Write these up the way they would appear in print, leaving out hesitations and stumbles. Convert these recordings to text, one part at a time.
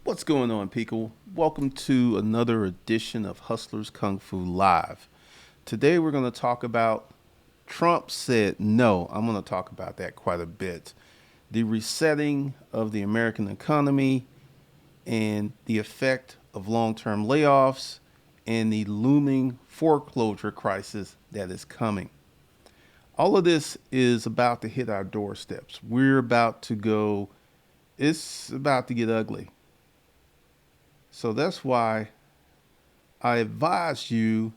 What's going on, people? Welcome to another edition of Hustlers Kung Fu Live. Today we're going to talk about Trump said no. I'm going to talk about that quite a bit. The resetting of the American economy and the effect of long-term layoffs and the looming foreclosure crisis that is coming. All of this is about to hit our doorsteps. It's about to get ugly. So that's why I advise you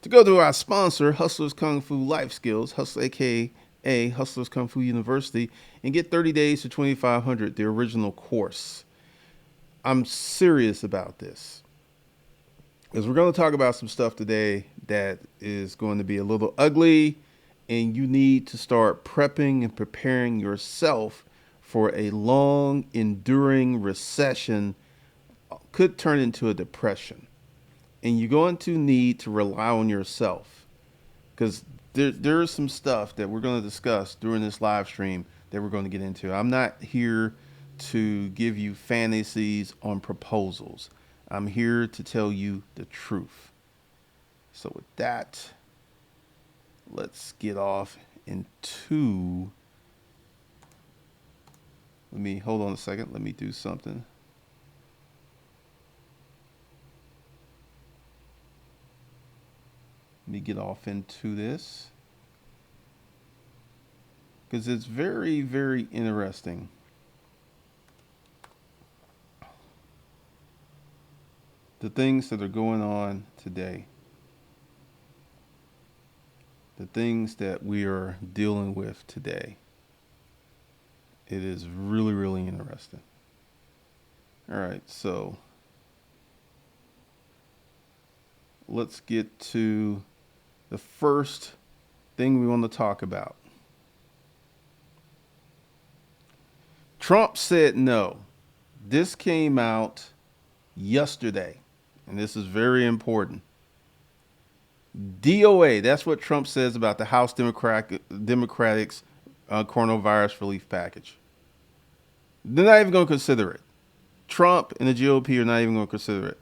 to go to our sponsor, Hustlers Kung Fu Life Skills, Hustle, aka Hustlers Kung Fu University, and get 30 days to 2,500, the original course. I'm serious about this because we're going to talk about some stuff today that is going to be a little ugly, and you need to start prepping and preparing yourself for a long, enduring recession. Could turn into a depression, and you're going to need to rely on yourself because there is some stuff that we're going to discuss during this live stream that we're going to get into. I'm not here to give you fantasies on proposals. I'm here to tell you the truth. So with that, let's get off into. Hold on a second. Let me do something. Let me get off into this because it's very, very interesting. The things that are going on today, the things that we are dealing with today. It is really, really interesting. All right, so let's get to the first thing we want to talk about. Trump said no. This came out yesterday, and this is very important. DOA, that's what Trump says about the House Democrats' coronavirus relief package. They're not even going to consider it. Trump and the GOP are not even going to consider it.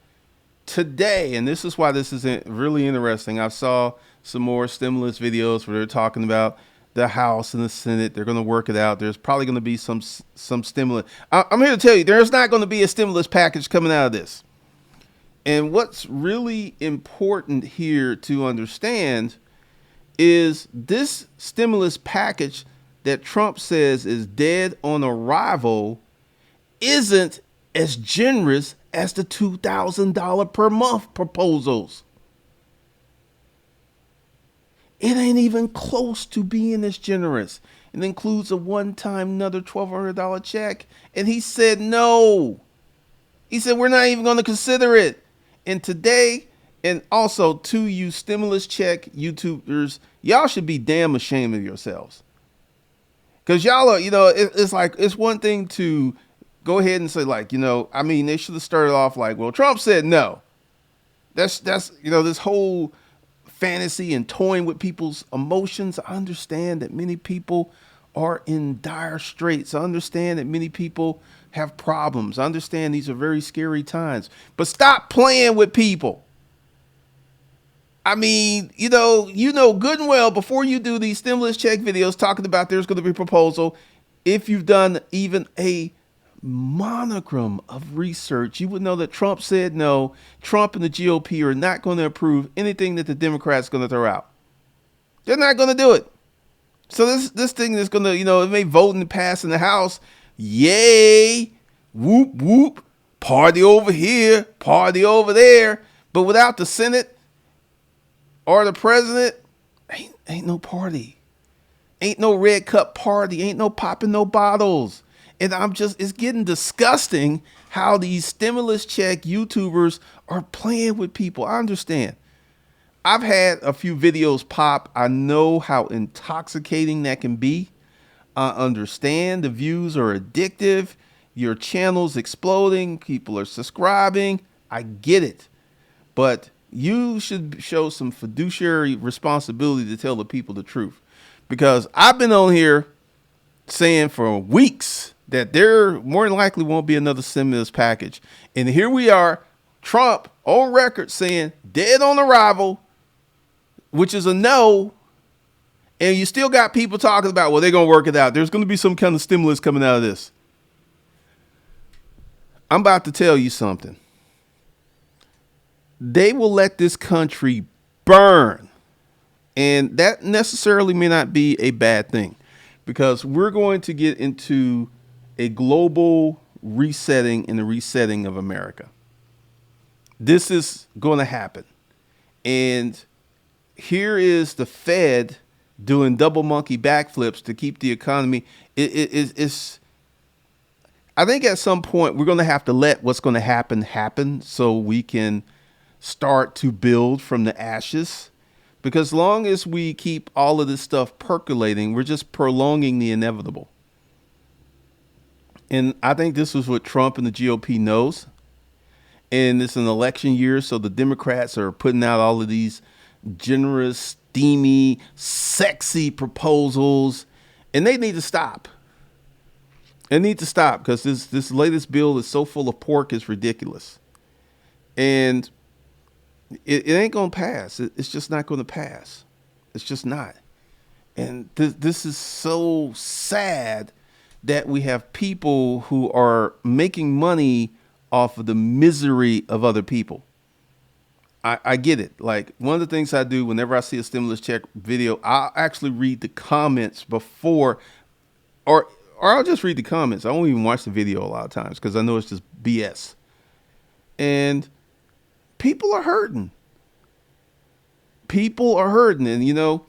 Today, and this is why this is really interesting, I saw some more stimulus videos where they're talking about the House and the Senate. They're going to work it out. There's probably going to be some stimulus. I'm here to tell you, there's not going to be a stimulus package coming out of this. And what's really important here to understand is this stimulus package that Trump says is dead on arrival isn't as generous as the $2,000 per month proposals. It ain't even close to being as generous. It includes a one-time another $1,200 check. And he said no. He said we're not even going to consider it. And today, and also to you stimulus check YouTubers, y'all should be damn ashamed of yourselves. Because y'all are, it's like, it's one thing to go ahead and say, they should have started off like, well, Trump said no. That's this whole fantasy and toying with people's emotions. I understand that many people are in dire straits. I understand that many people have problems. I understand these are very scary times. But stop playing with people. I mean, you know good and well before you do these stimulus check videos talking about there's going to be a proposal, if you've done even a monogram of research, you would know that Trump said no. Trump and the GOP are not going to approve anything that the Democrats are going to throw out. They're not going to do it. So this thing is going to, it may vote and pass in the House. Yay, whoop, whoop, party over here, party over there. But without the Senate or the president, ain't no party. Ain't no red cup party. Ain't no popping no bottles. And it's getting disgusting how these stimulus check YouTubers are playing with people. I understand. I've had a few videos pop. I know how intoxicating that can be. I understand the views are addictive. Your channel's exploding. People are subscribing. I get it. But you should show some fiduciary responsibility to tell the people the truth. Because I've been on here saying for weeks that there more than likely won't be another stimulus package. And here we are, Trump on record saying dead on arrival, which is a no. And you still got people talking about, well, they're going to work it out. There's going to be some kind of stimulus coming out of this. I'm about to tell you something. They will let this country burn. And that necessarily may not be a bad thing, because we're going to get into a global resetting and the resetting of America. This is going to happen. And here is the Fed doing double monkey backflips to keep the economy. It's I think at some point we're going to have to let what's going to happen so we can start to build from the ashes. Because as long as we keep all of this stuff percolating, we're just prolonging the inevitable. And I think this is what Trump and the GOP knows. And it's an election year, so the Democrats are putting out all of these generous, steamy, sexy proposals, and they need to stop. They need to stop, because this latest bill is so full of pork, it's ridiculous. And it ain't going to pass. It's just not going to pass. It's just not. And this is so sad that we have people who are making money off of the misery of other people. I get it. Like, one of the things I do whenever I see a stimulus check video, I'll actually read the comments before, or I'll just read the comments. I won't even watch the video a lot of times because I know it's just BS. And people are hurting. People are hurting. And, you know,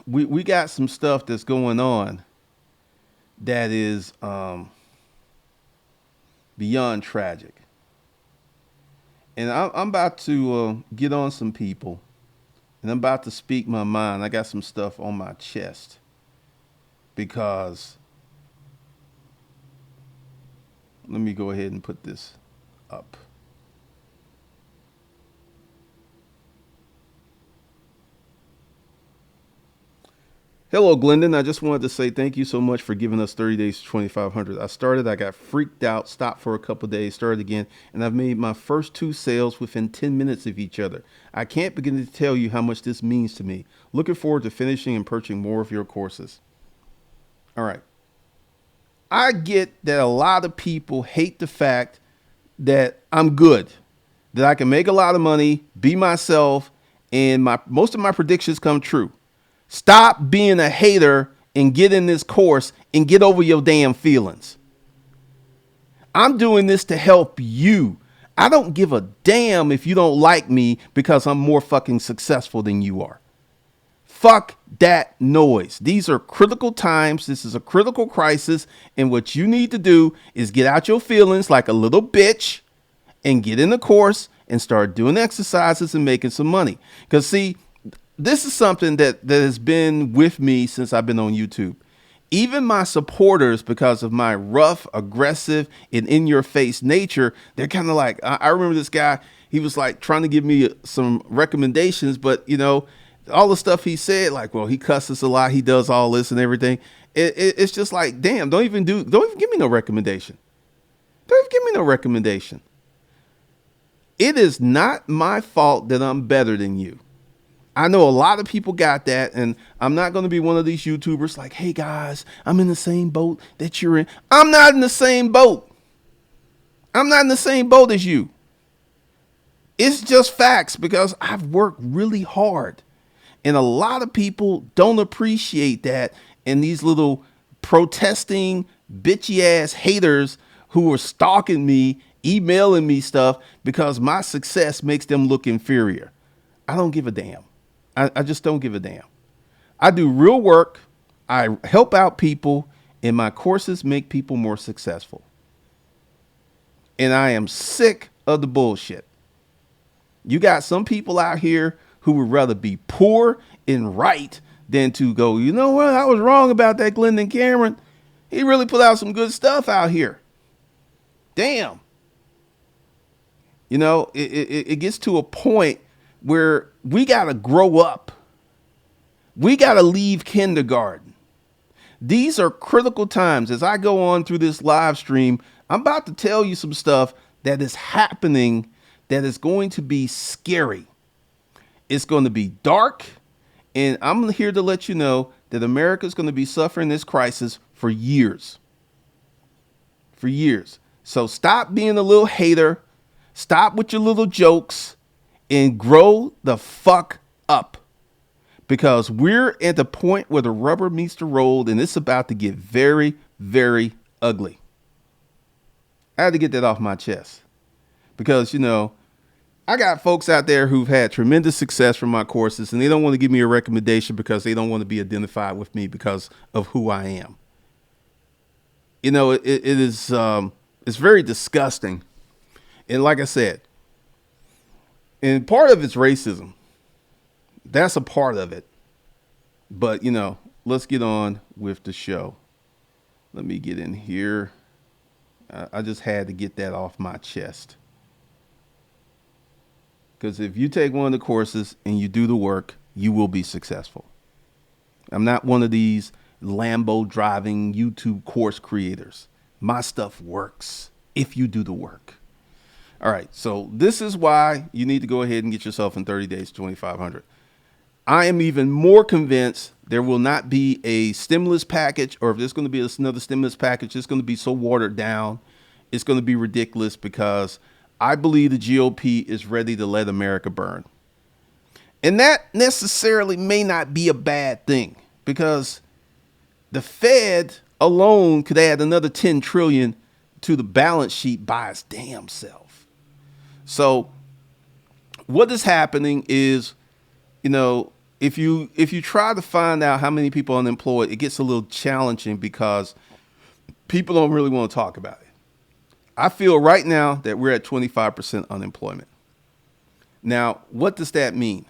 we got some stuff that's going on that is beyond tragic. And I'm about to get on some people, and I'm about to speak my mind. I got some stuff on my chest because, let me go ahead and put this up. Hello, Glendon. I just wanted to say thank you so much for giving us 30 days to 2,500. I got freaked out, stopped for a couple of days, started again, and I've made my first 2 sales within 10 minutes of each other. I can't begin to tell you how much this means to me. Looking forward to finishing and purchasing more of your courses. All right. I get that a lot of people hate the fact that I'm good, that I can make a lot of money, be myself, and most of my predictions come true. Stop being a hater and get in this course and get over your damn feelings. I'm doing this to help you. I don't give a damn if you don't like me because I'm more fucking successful than you are. Fuck that noise. These are critical times. This is a critical crisis. And what you need to do is get out your feelings like a little bitch and get in the course and start doing exercises and making some money. Because see, this is something that has been with me since I've been on YouTube. Even my supporters, because of my rough, aggressive, and in-your-face nature, they're kind of like, I remember this guy, he was like trying to give me some recommendations, but, you know, all the stuff he said, like, well, he cusses a lot, he does all this and everything. It's just like, damn, don't even give me no recommendation. Don't even give me no recommendation. It is not my fault that I'm better than you. I know a lot of people got that, and I'm not going to be one of these YouTubers like, hey guys, I'm in the same boat that you're in. I'm not in the same boat. I'm not in the same boat as you. It's just facts, because I've worked really hard, and a lot of people don't appreciate that. And these little protesting bitchy ass haters who are stalking me, emailing me stuff because my success makes them look inferior. I don't give a damn. I just don't give a damn. I do real work. I help out people, and my courses make people more successful. And I am sick of the bullshit. You got some people out here who would rather be poor and right than to go, you know what? I was wrong about that Glendon Cameron. He really put out some good stuff out here. Damn. You know, it gets to a point where we got to grow up. We got to leave kindergarten. These are critical times. As I go on through this live stream, I'm about to tell you some stuff that is happening that is going to be scary. It's going to be dark. And I'm here to let you know that America is going to be suffering this crisis for years. For years. So stop being a little hater. Stop with your little jokes and grow the fuck up. Because we're at the point where the rubber meets the road and it's about to get very, very ugly. I had to get that off my chest. Because, I got folks out there who've had tremendous success from my courses and they don't want to give me a recommendation because they don't want to be identified with me because of who I am. It is, it's very disgusting. And like I said, and part of it's racism. That's a part of it. But, let's get on with the show. Let me get in here. I just had to get that off my chest. Because if you take one of the courses and you do the work, you will be successful. I'm not one of these Lambo driving YouTube course creators. My stuff works if you do the work. All right. So this is why you need to go ahead and get yourself in 30 days, 2,500. I am even more convinced there will not be a stimulus package, or if there's going to be another stimulus package, it's going to be so watered down. It's going to be ridiculous because I believe the GOP is ready to let America burn. And that necessarily may not be a bad thing because the Fed alone could add another 10 trillion to the balance sheet by its damn self. So what is happening is, if you try to find out how many people are unemployed, it gets a little challenging because people don't really want to talk about it. I feel right now that we're at 25% unemployment. Now, what does that mean?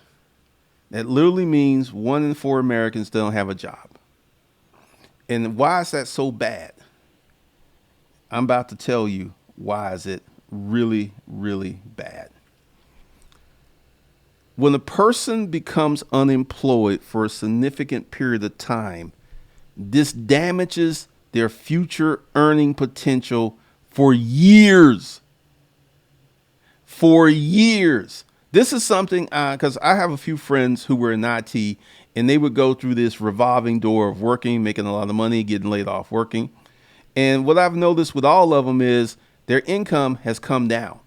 That literally means 1 in 4 Americans don't have a job. And why is that so bad? I'm about to tell you why is it really, really bad. When a person becomes unemployed for a significant period of time, this damages their future earning potential for years. For years. This is something because I have a few friends who were in IT and they would go through this revolving door of working, making a lot of money, getting laid off, working. And what I've noticed with all of them is their income has come down.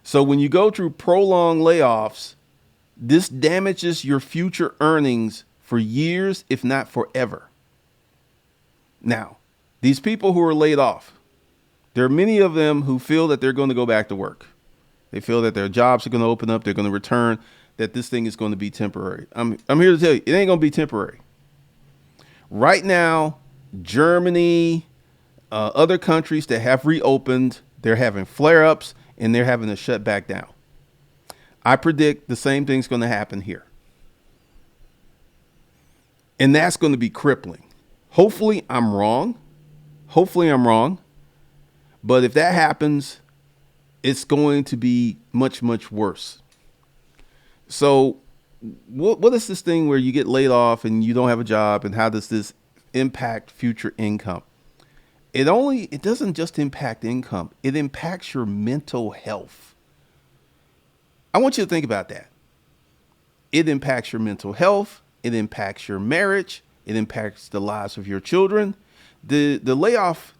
So when you go through prolonged layoffs, this damages your future earnings for years, if not forever. Now, these people who are laid off, there are many of them who feel that they're going to go back to work. They feel that their jobs are going to open up. They're going to return, that this thing is going to be temporary. I'm here to tell you, it ain't going to be temporary. Right now, Germany, other countries that have reopened, they're having flare-ups and they're having to shut back down. I predict the same thing's going to happen here. And that's going to be crippling. Hopefully I'm wrong. But if that happens, it's going to be much, much worse. So what is this thing where you get laid off and you don't have a job, and how does this impact future income? It doesn't just impact income. It impacts your mental health. I want you to think about that. It impacts your mental health. It impacts your marriage. It impacts the lives of your children. The layoff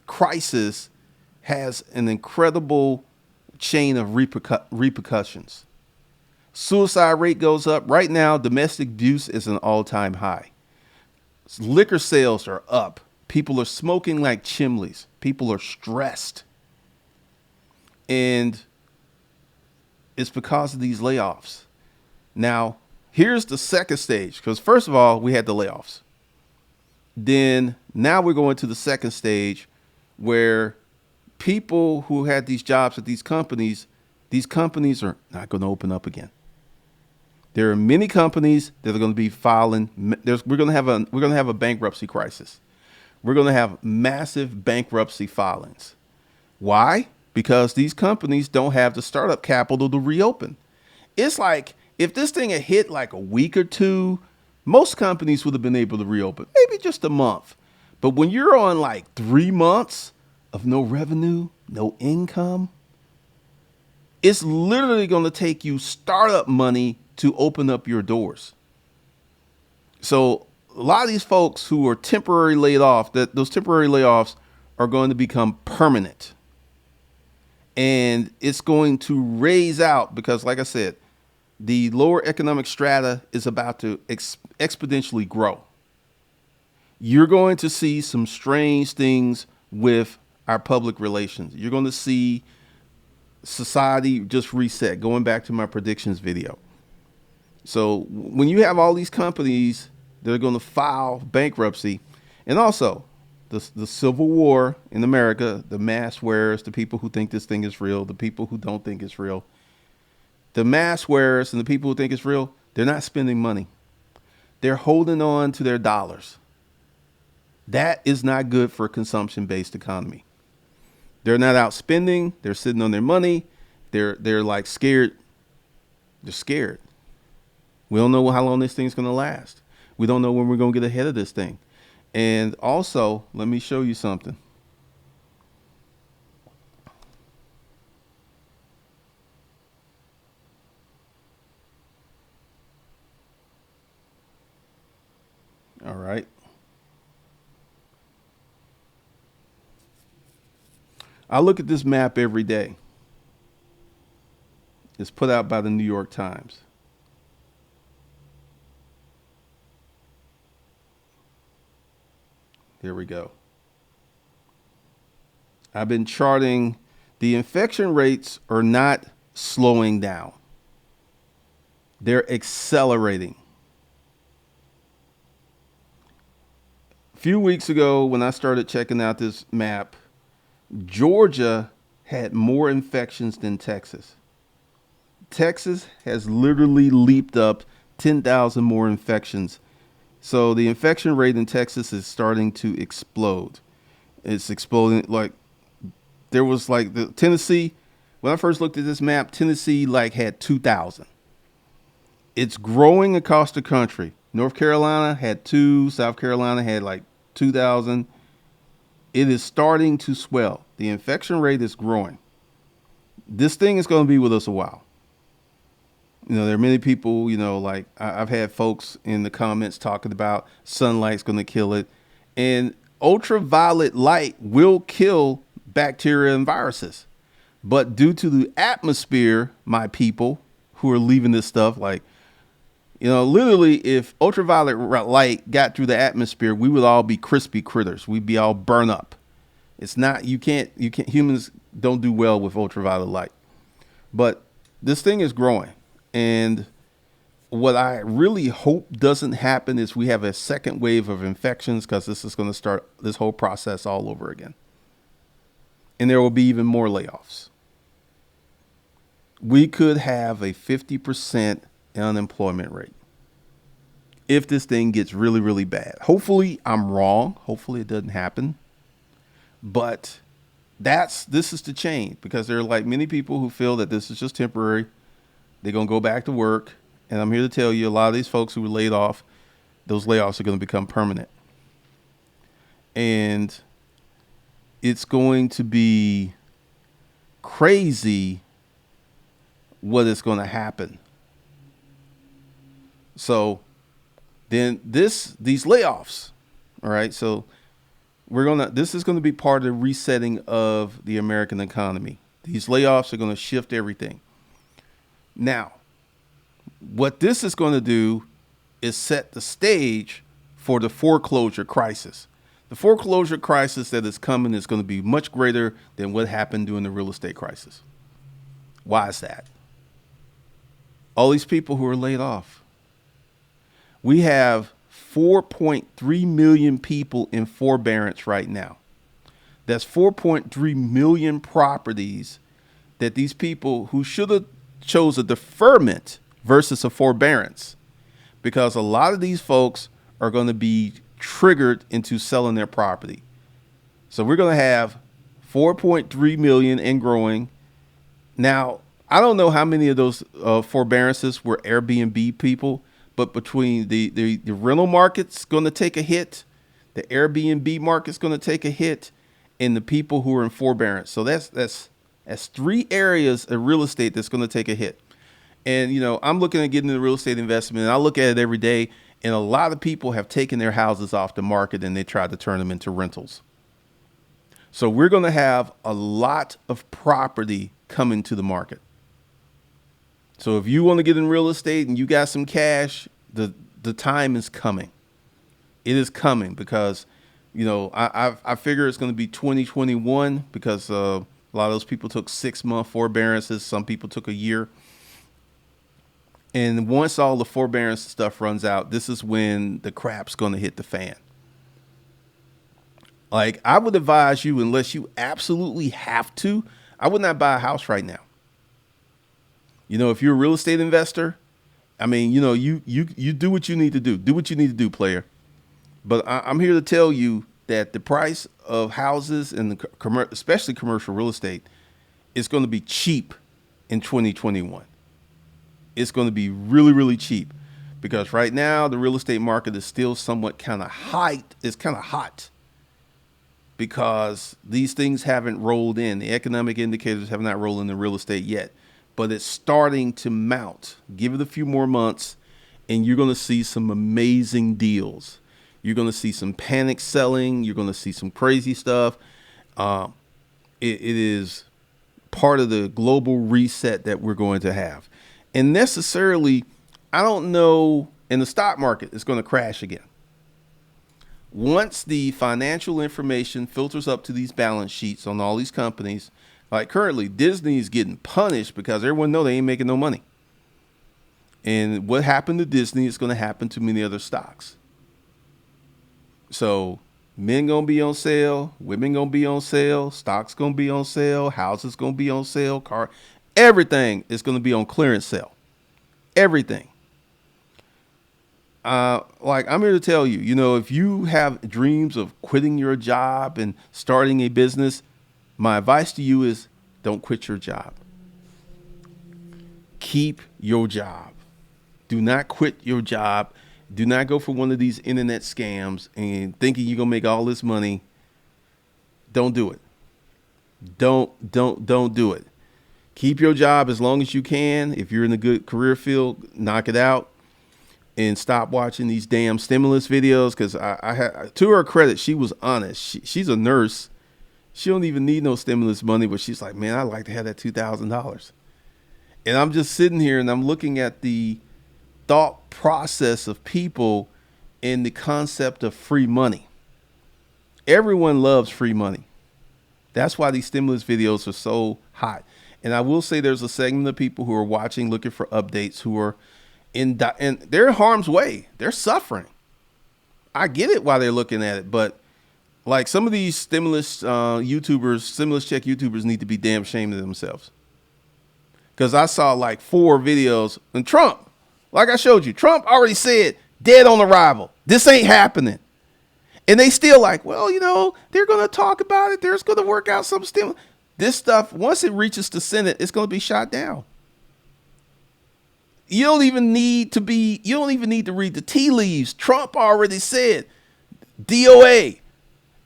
crisis has an incredible chain of repercussions. Suicide rate goes up. Right now, domestic abuse is an all-time high. Liquor sales are up. People are smoking like chimneys. People are stressed. And it's because of these layoffs. Now, here's the second stage. Because first of all, we had the layoffs. Then now we're going to the second stage where people who had these jobs at these companies are not going to open up again. There are many companies that are going to be filing. We're going to have a bankruptcy crisis. We're going to have massive bankruptcy filings. Why? Because these companies don't have the startup capital to reopen. It's like if this thing had hit like a week or 2, Most companies would have been able to reopen, maybe just a month. But when you're on like 3 months of no revenue, no income, it's literally going to take you startup money to open up your doors. So a lot of these folks who are temporarily laid off, that those temporary layoffs are going to become permanent. And it's going to raise out because, like I said, the lower economic strata is about to exponentially grow. You're going to see some strange things with our public relations. You're going to see society just reset, going back to my predictions video. So when you have all these companies that are going to file bankruptcy, and also the civil war in America, the mask wearers, the people who think this thing is real, the people who don't think it's real, the mask wearers and the people who think it's real, they're not spending money. They're holding on to their dollars. That is not good for a consumption-based economy. They're not out spending. They're sitting on their money. They're like scared. They're scared. We don't know how long this thing's going to last. We don't know when we're going to get ahead of this thing. And also, let me show you something. All right. I look at this map every day. It's put out by the New York Times. Here we go. I've been charting the infection rates are not slowing down. They're accelerating. A few weeks ago, when I started checking out this map, Georgia had more infections than Texas. Texas has literally leaped up 10,000 more infections. So the infection rate in Texas is starting to explode. It's exploding. Like there was like the Tennessee, when I first looked at this map, Tennessee like had 2,000. It's growing across the country. North Carolina had 2, South Carolina had like 2,000. It is starting to swell. The infection rate is growing. This thing is going to be with us a while. You know, there are many people, you know, like I've had folks in the comments talking about sunlight's going to kill it. And ultraviolet light will kill bacteria and viruses. But due to the atmosphere, my people who are leaving this stuff, like, you know, literally if ultraviolet light got through the atmosphere, we would all be crispy critters. We'd be all burn up. It's not, you can't, humans don't do well with ultraviolet light. But this thing is growing. And what I really hope doesn't happen is we have a second wave of infections, because this is going to start this whole process all over again. And there will be even more layoffs. We could have a 50% unemployment rate if this thing gets really, really bad. Hopefully I'm wrong. Hopefully it doesn't happen. But this is the change, because there are like many people who feel that this is just temporary. They're going to go back to work. And I'm here to tell you, a lot of these folks who were laid off, those layoffs are going to become permanent. And it's going to be crazy what is going to happen. So then these layoffs, all right, so this is going to be part of the resetting of the American economy. These layoffs are going to shift everything. Now, what this is going to do is set the stage for the foreclosure crisis. The foreclosure crisis that is coming is going to be much greater than what happened during the real estate crisis. Why is that? All these people who are laid off. We have 4.3 million people in forbearance right now. That's 4.3 million properties that these people who should have chose a deferment versus a forbearance, because a lot of these folks are going to be triggered into selling their property. So we're going to have 4.3 million and growing. Now, I don't know how many of those forbearances were Airbnb people, but between the rental market's going to take a hit, the Airbnb market's going to take a hit, and the people who are in forbearance. So that's 3 areas of real estate that's going to take a hit. And, you know, I'm looking at getting into real estate investment, and I look at it every day, and a lot of people have taken their houses off the market and they tried to turn them into rentals. So we're going to have a lot of property coming to the market. So if you want to get in real estate and you got some cash, the time is coming. It is coming because, you know, I figure it's going to be 2021 because a lot of those people took 6-month forbearances. Some people took a year. And once all the forbearance stuff runs out, this is when the crap's going to hit the fan. Like, I would advise you, unless you absolutely have to, I would not buy a house right now. You know, if you're a real estate investor, I mean, you know, you do what you need to do. Do what you need to do, player. But I'm here to tell you that the price of houses and especially commercial real estate is going to be cheap in 2021. It's going to be really, really cheap because right now the real estate market is still somewhat kind of hot. It's kind of hot because these things haven't rolled in. The economic indicators have not rolled into real estate yet, but it's starting to mount. Give it a few more months and you're going to see some amazing deals. You're going to see some panic selling. You're going to see some crazy stuff. It is part of the global reset that we're going to have. And necessarily, I don't know, in the stock market, it's going to crash again. Once the financial information filters up to these balance sheets on all these companies, like currently Disney's getting punished because everyone knows they ain't making no money. And what happened to Disney is going to happen to many other stocks. So men going to be on sale, women going to be on sale, stocks going to be on sale, houses going to be on sale, everything is going to be on clearance sale. Everything. Like I'm here to tell you, you know, if you have dreams of quitting your job and starting a business, my advice to you is don't quit your job. Keep your job. Do not quit your job. Do not go for one of these internet scams and thinking you're going to make all this money. Don't do it. Don't do it. Keep your job as long as you can. If you're in a good career field, knock it out and stop watching these damn stimulus videos. Because I had, to her credit, she was honest. She's a nurse. She don't even need no stimulus money, but she's like, man, I'd like to have that $2,000. And I'm just sitting here and I'm looking at the thought process of people in the concept of free money. Everyone loves free money. That's why these stimulus videos are so hot. And I will say there's a segment of people who are watching, looking for updates, who are and they're in harm's way. They're suffering. I get it why they're looking at it, but like some of these stimulus YouTubers, stimulus check YouTubers need to be damn ashamed of themselves. Because I saw like 4 videos and Trump, like I showed you, Trump already said dead on arrival. This ain't happening. And they still like, well, you know, they're going to talk about it. There's going to work out some stimulus. This stuff, once it reaches the Senate, it's going to be shot down. You don't even need to read the tea leaves. Trump already said DOA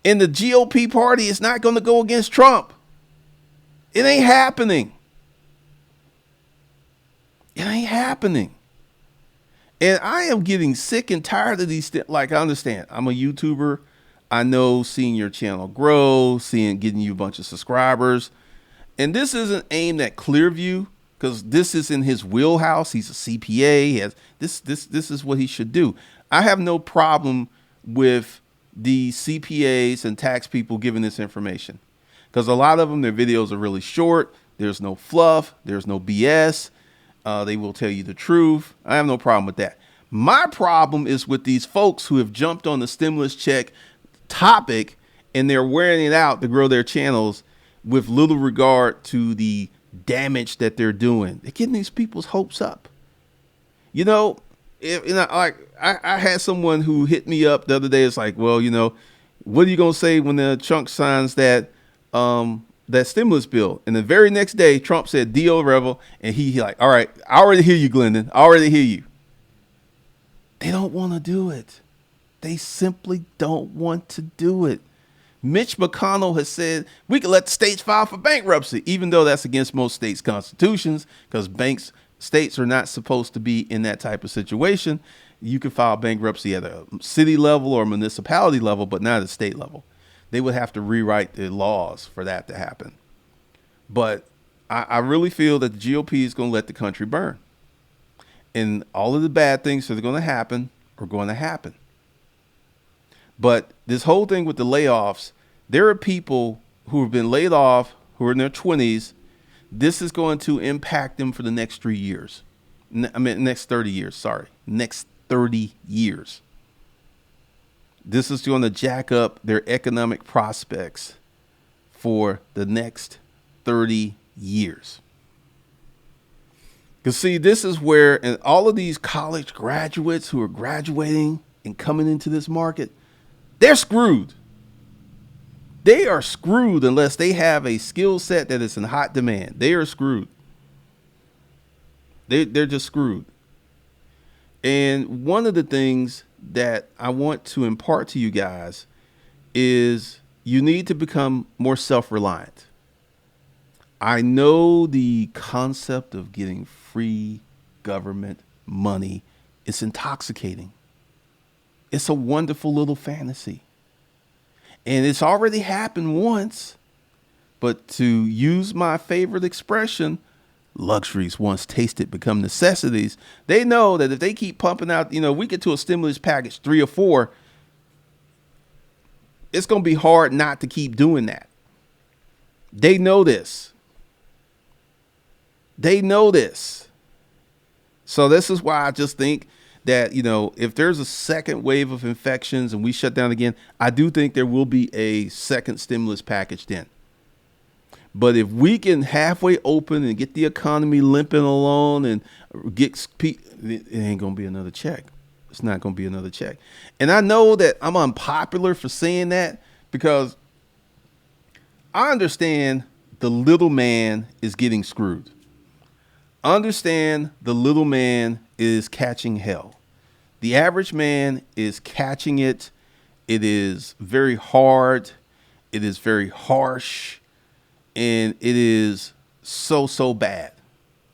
and the GOP party is not going to go against Trump. It ain't happening. It ain't happening. And I am getting sick and tired of these things. Like, I understand, I'm a YouTuber. I know seeing your channel grow, getting you a bunch of subscribers. And this isn't aimed at Clearview because this is in his wheelhouse. He's a CPA. He has this is what he should do. I have no problem with the CPAs and tax people giving this information because a lot of them, their videos are really short. There's no fluff. There's no BS. They will tell you the truth. I have no problem with that. My problem is with these folks who have jumped on the stimulus check topic and they're wearing it out to grow their channels with little regard to the damage that they're doing. They're getting these people's hopes up. You know, I had someone who hit me up the other day. It's like, well, you know, what are you going to say when the Trump signs that stimulus bill? And the very next day, Trump said, deal rebel. And he like, all right, I already hear you, Glendon. I already hear you. They don't want to do it. They simply don't want to do it. Mitch McConnell has said we could let the states file for bankruptcy, even though that's against most states' constitutions, because states are not supposed to be in that type of situation. You can file bankruptcy at a city level or municipality level, but not at a state level. They would have to rewrite the laws for that to happen. But I really feel that the GOP is going to let the country burn. And all of the bad things that are going to happen are going to happen. But this whole thing with the layoffs, there are people who have been laid off, who are in their 20s. This is going to impact them for the next 3 years. Next 30 years, sorry. Next 30 years. This is going to jack up their economic prospects for the next 30 years. Because see, this is where, and all of these college graduates who are graduating and coming into this market, they're screwed. They are screwed unless they have a skill set that is in hot demand. They are screwed. They're just screwed. And one of the things that I want to impart to you guys is you need to become more self-reliant. I know the concept of getting free government money is intoxicating. It's a wonderful little fantasy. And it's already happened once. But to use my favorite expression, luxuries once tasted become necessities. They know that if they keep pumping out, we get to a stimulus package 3 or 4, it's going to be hard not to keep doing that. They know this. They know this. So this is why I just think that, if there's a second wave of infections and we shut down again, I do think there will be a second stimulus package then. But if we can halfway open and get the economy limping along and it ain't going to be another check. It's not going to be another check. And I know that I'm unpopular for saying that because I understand the little man is getting screwed. Understand the little man is catching hell. The average man is catching it. It is very hard. It is very harsh. And it is so bad.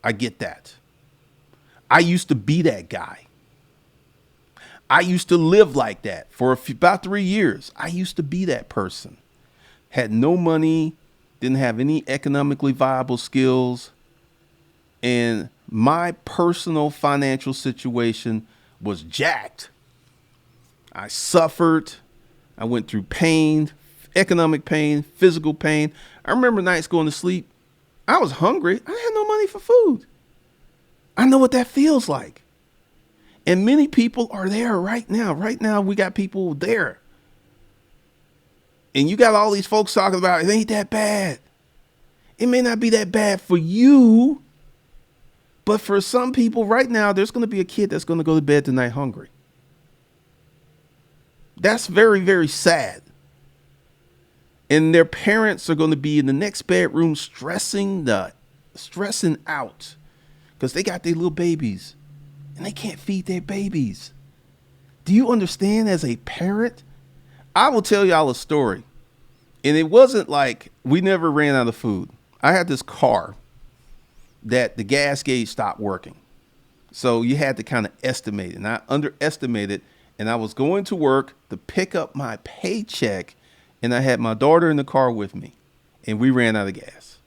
I get that. I used to be that guy. I used to live like that for about 3 years. I used to be that person. Had no money, didn't have any economically viable skills. And my personal financial situation was jacked. I suffered. I went through pain, economic pain, physical pain. I remember nights going to sleep. I was hungry. I had no money for food. I know what that feels like. And many people are there right now. Right now, we got people there. And you got all these folks talking about it ain't that bad. It may not be that bad for you. But for some people right now, there's going to be a kid that's going to go to bed tonight hungry. That's very, very sad. And their parents are going to be in the next bedroom stressing out because they got their little babies and they can't feed their babies. Do you understand as a parent? I will tell y'all a story. And it wasn't like we never ran out of food. I had this car that the gas gauge stopped working. So you had to kind of estimate it. And I underestimated. And I was going to work to pick up my paycheck. And I had my daughter in the car with me. And we ran out of gas.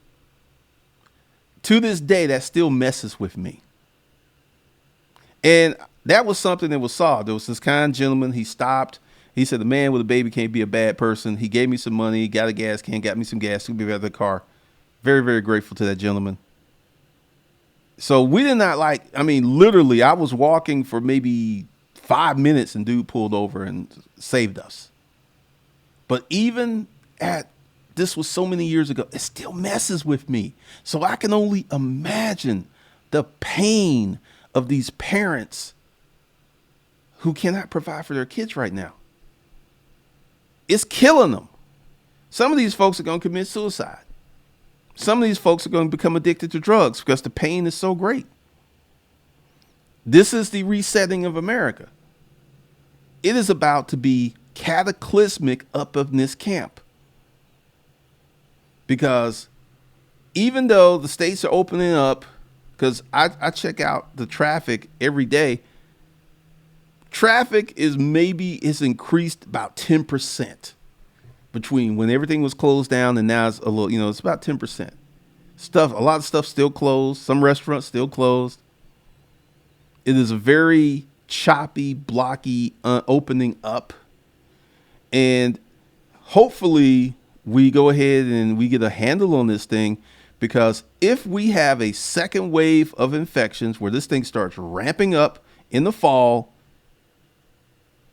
To this day, that still messes with me. And that was something that was solved. There was this kind gentleman. He stopped. He said, the man with a baby can't be a bad person. He gave me some money, got a gas can, got me some gas, took me out of the car. Very, very grateful to that gentleman. So we did not literally, I was walking for maybe 5 minutes and dude pulled over and saved us. But even this was so many years ago, it still messes with me. So I can only imagine the pain of these parents who cannot provide for their kids right now. It's killing them. Some of these folks are going to commit suicide. Some of these folks are going to become addicted to drugs because the pain is so great. This is the resetting of America. It is about to be cataclysmic up in this camp, because even though the states are opening up, because I check out the traffic every day, traffic is increased about 10% between when everything was closed down and now it's a little, it's about 10%. A lot of stuff still closed. Some restaurants still closed. It is a very choppy, blocky opening up. And hopefully we go ahead and we get a handle on this thing, because if we have a second wave of infections where this thing starts ramping up in the fall,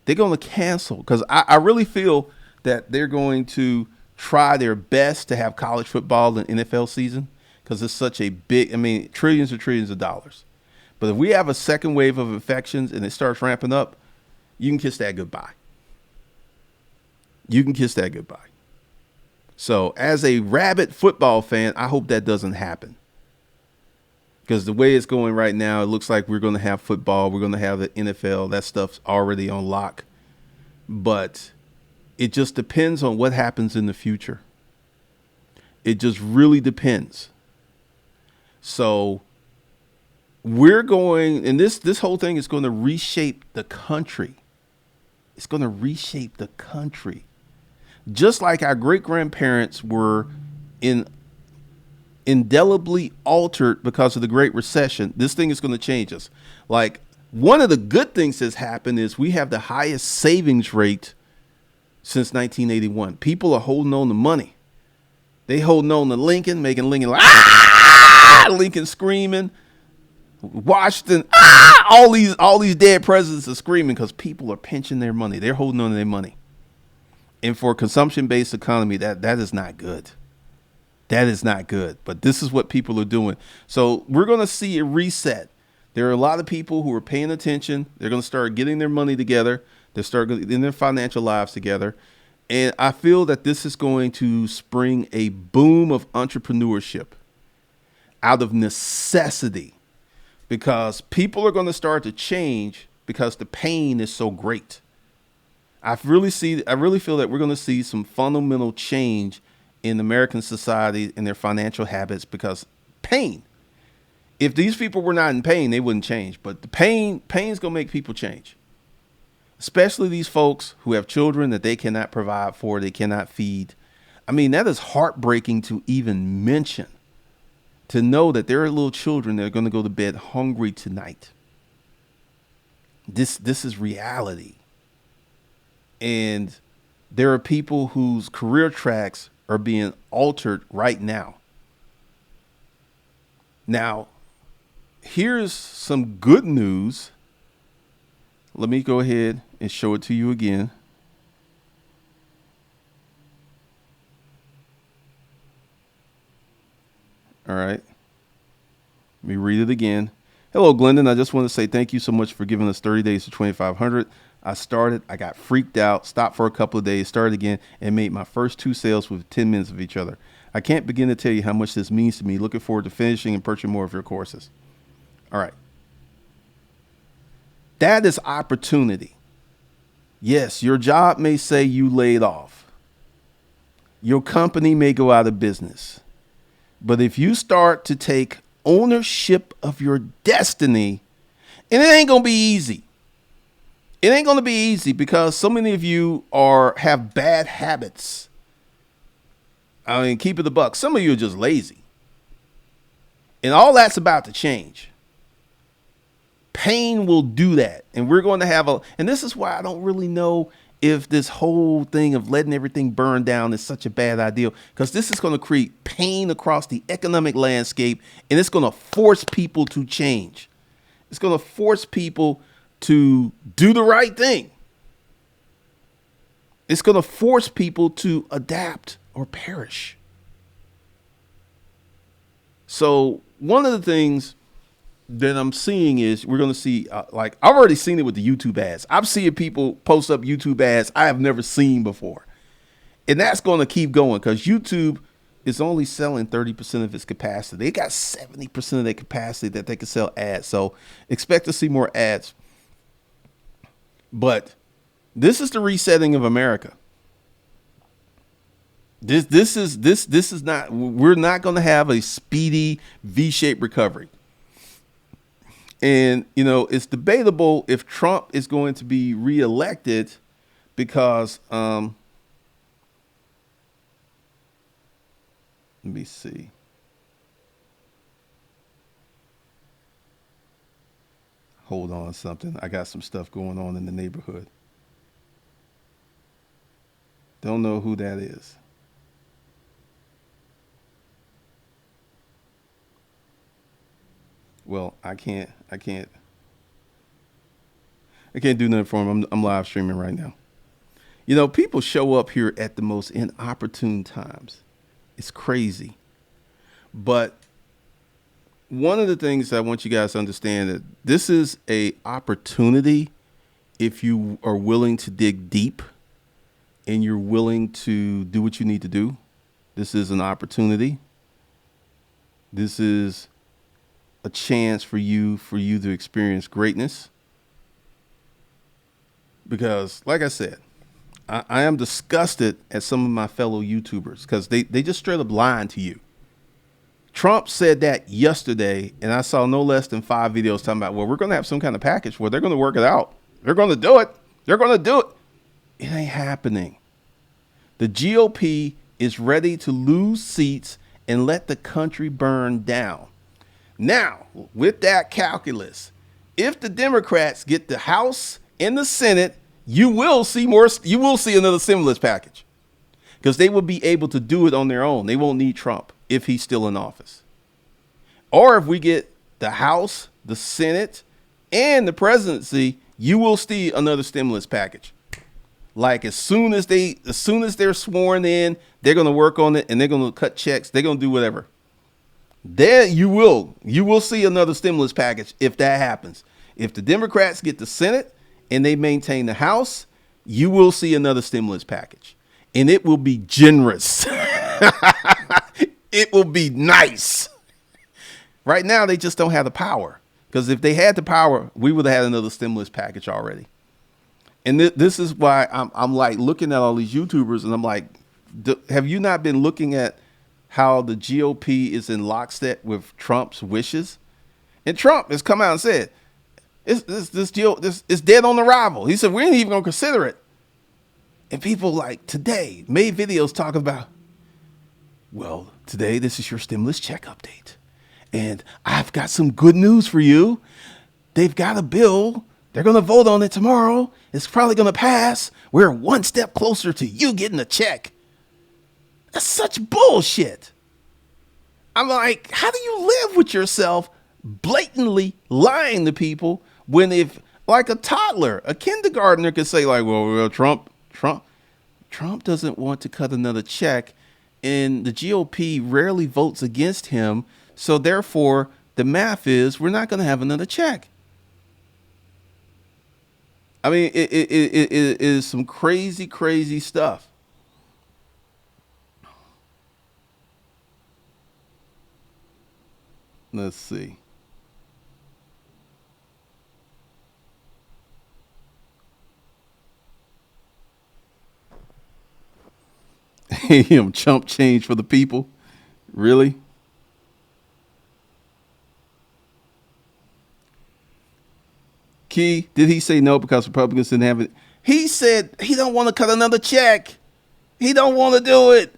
they're going to cancel, because I really feel that they're going to try their best to have college football and NFL season, because it's such a big, trillions and trillions of dollars. But if we have a second wave of infections and it starts ramping up, you can kiss that goodbye. You can kiss that goodbye. So as a rabid football fan, I hope that doesn't happen. Because the way it's going right now, it looks like we're going to have football. We're going to have the NFL. That stuff's already on lock. But it just depends on what happens in the future. It just really depends. So we're going, and this whole thing is going to reshape the country. It's going to reshape the country. Just like our great-grandparents were indelibly altered because of the Great Recession, this thing is going to change us. Like, one of the good things that's happened is we have the highest savings rate since 1981. People are holding on to money. They holding on to Lincoln, making Lincoln like, Lincoln screaming. Washington, all these dead presidents are screaming because people are pinching their money. They're holding on to their money. And for a consumption-based economy, that is not good. That is not good. But this is what people are doing. So we're going to see a reset. There are a lot of people who are paying attention. They're going to start getting their money together. They start getting their financial lives together. And I feel that this is going to spring a boom of entrepreneurship out of necessity, because people are going to start to change because the pain is so great. I really feel that we're going to see some fundamental change in American society and their financial habits, because pain. If these people were not in pain, they wouldn't change. But the pain is going to make people change, especially these folks who have children that they cannot provide for, they cannot feed. That is heartbreaking to even mention, to know that there are little children that are going to go to bed hungry tonight. This is reality. And there are people whose career tracks are being altered right now. Now, here's some good news. Let me go ahead and show it to you again. All right. Let me read it again. Hello, Glendon. I just want to say thank you so much for giving us 30 days to 2,500. I got freaked out, stopped for a couple of days, started again, and made my first 2 sales with 10 minutes of each other. I can't begin to tell you how much this means to me. Looking forward to finishing and purchasing more of your courses. All right. That is opportunity. Yes, your job may say you laid off. Your company may go out of business. But if you start to take ownership of your destiny, and it ain't going to be easy. It ain't going to be easy because so many of you have bad habits. Keep it a buck. Some of you are just lazy. And all that's about to change. Pain will do that. And we're going to and this is why I don't really know if this whole thing of letting everything burn down is such a bad idea, because this is going to create pain across the economic landscape, and it's going to force people to change. It's going to force people to do the right thing. It's going to force people to adapt or perish. So one of the things that I'm seeing is we're going to see, I've already seen it with the YouTube ads. I'm seeing people post up YouTube ads I have never seen before. And that's going to keep going because YouTube is only selling 30% of its capacity. They got 70% of their capacity that they can sell ads. So expect to see more ads. But This is the resetting of America. This is not. We're not going to have a speedy V-shaped recovery. And it's debatable if Trump is going to be reelected because let me see. Hold on something. I got some stuff going on in the neighborhood. Don't know who that is. Well, I can't do nothing for him. I'm live streaming right now. People show up here at the most inopportune times. It's crazy. But one of the things I want you guys to understand that this is a opportunity if you are willing to dig deep and you're willing to do what you need to do. This is an opportunity. This is a chance for you to experience greatness. Because, like I said, I am disgusted at some of my fellow YouTubers because they just straight up lying to you. Trump said that yesterday, and I saw no less than 5 videos talking about, well, we're going to have some kind of package where they're going to work it out. They're going to do it. They're going to do it. It ain't happening. The GOP is ready to lose seats and let the country burn down. Now, with that calculus, if the Democrats get the House and the Senate, you will see another stimulus package because they will be able to do it on their own. They won't need Trump if he's still in office. Or if we get the House, the Senate, and the presidency, you will see another stimulus package. Like as soon as they're sworn in, they're going to work on it and they're going to cut checks. They're going to do whatever. There you will see another stimulus package if that happens. If the Democrats get the Senate and they maintain the House, you will see another stimulus package. And it will be generous. It will be nice. Right now, they just don't have the power. Because if they had the power, we would have had another stimulus package already. And this is why I'm like looking at all these YouTubers and I'm like, have you not been looking at how the GOP is in lockstep with Trump's wishes? And Trump has come out and said, this deal is dead on arrival. He said, we ain't even going to consider it. And people like today made videos talking about, well, today, this is your stimulus check update. And I've got some good news for you. They've got a bill. They're going to vote on it tomorrow. It's probably going to pass. We're one step closer to you getting a check. That's such bullshit. I'm like, how do you live with yourself blatantly lying to people when if like a toddler, a kindergartner could say like, well, Trump doesn't want to cut another check and the GOP rarely votes against him. So therefore the math is we're not going to have another check. I mean, it is some crazy, crazy stuff. Let's see. Him chump change for the people. Really? Key, did he say no because Republicans didn't have it? He said he don't want to cut another check. He don't want to do it.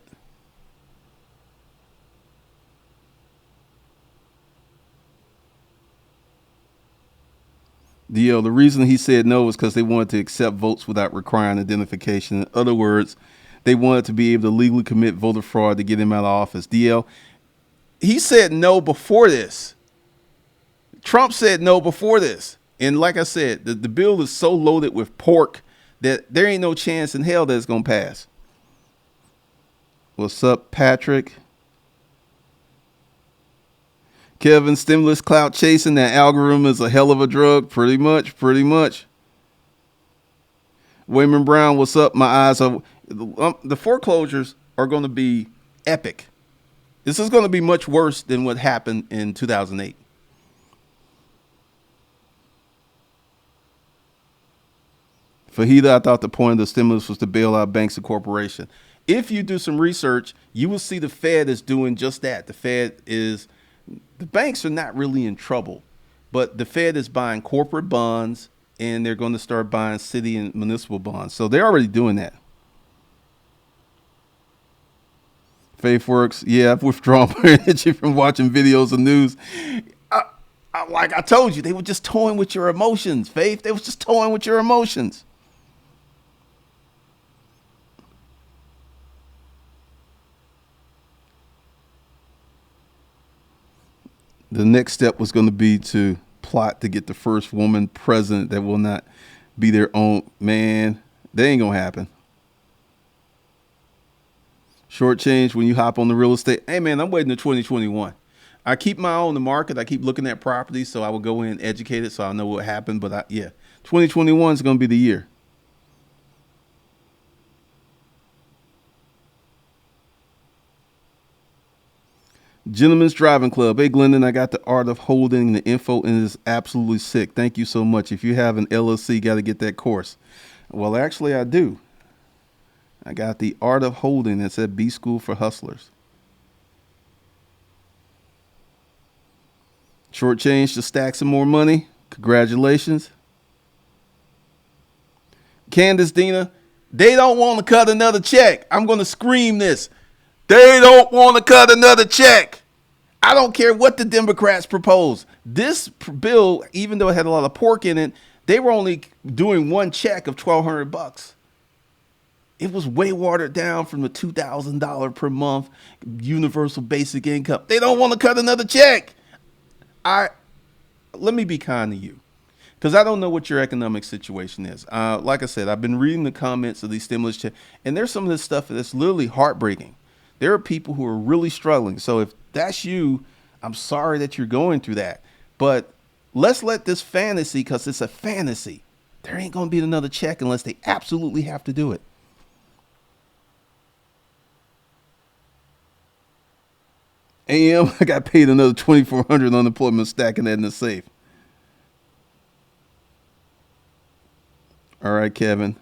The reason he said no was because they wanted to accept votes without requiring identification. In other words, they wanted to be able to legally commit voter fraud to get him out of office. DL, he said no before this. Trump said no before this. And like I said, the bill is so loaded with pork that there ain't no chance in hell that it's going to pass. What's up, Patrick? Kevin, stimulus clout chasing, that algorithm is a hell of a drug. Pretty much. Wayman Brown, what's up? My eyes are... the foreclosures are going to be epic. This is going to be much worse than what happened in 2008. Fajita, I thought the point of the stimulus was to bail out banks and corporations. If you do some research, you will see the Fed is doing just that. The banks are not really in trouble, but the Fed is buying corporate bonds and they're going to start buying city and municipal bonds. So they're already doing that. Faith works. Yeah, I've withdrawn my energy from watching videos and news. Like I told you, they were just toying with your emotions, Faith. They was just toying with your emotions. The next step was going to be to plot to get the first woman president that will not be their own man. That ain't going to happen. Short change when you hop on the real estate. Hey, man, I'm waiting to 2021. I keep my eye on the market. I keep looking at properties, so I will go in educated so I know what happened. But yeah, 2021 is going to be the year. Gentlemen's Driving Club. Hey, Glendon, I got the art of holding the info and it is absolutely sick. Thank you so much. If you have an LLC, got to get that course. Well, actually, I do. I got the art of holding that's at B School for Hustlers. Short change to stack some more money. Congratulations. Candace Dina, they don't want to cut another check. I'm going to scream this. They don't want to cut another check. I don't care what the Democrats propose. This bill, even though it had a lot of pork in it, they were only doing one check of $1,200. It was way watered down from the $2,000 per month universal basic income. They don't want to cut another check. Let me be kind to you, because I don't know what your economic situation is. Like I said, I've been reading the comments of these stimulus checks, and there's some of this stuff that's literally heartbreaking. There are people who are really struggling. So if that's you, I'm sorry that you're going through that. But let's let this fantasy, because it's a fantasy. There ain't going to be another check unless they absolutely have to do it. AM, I got paid another $2,400 unemployment stacking that in the safe. All right, Kevin.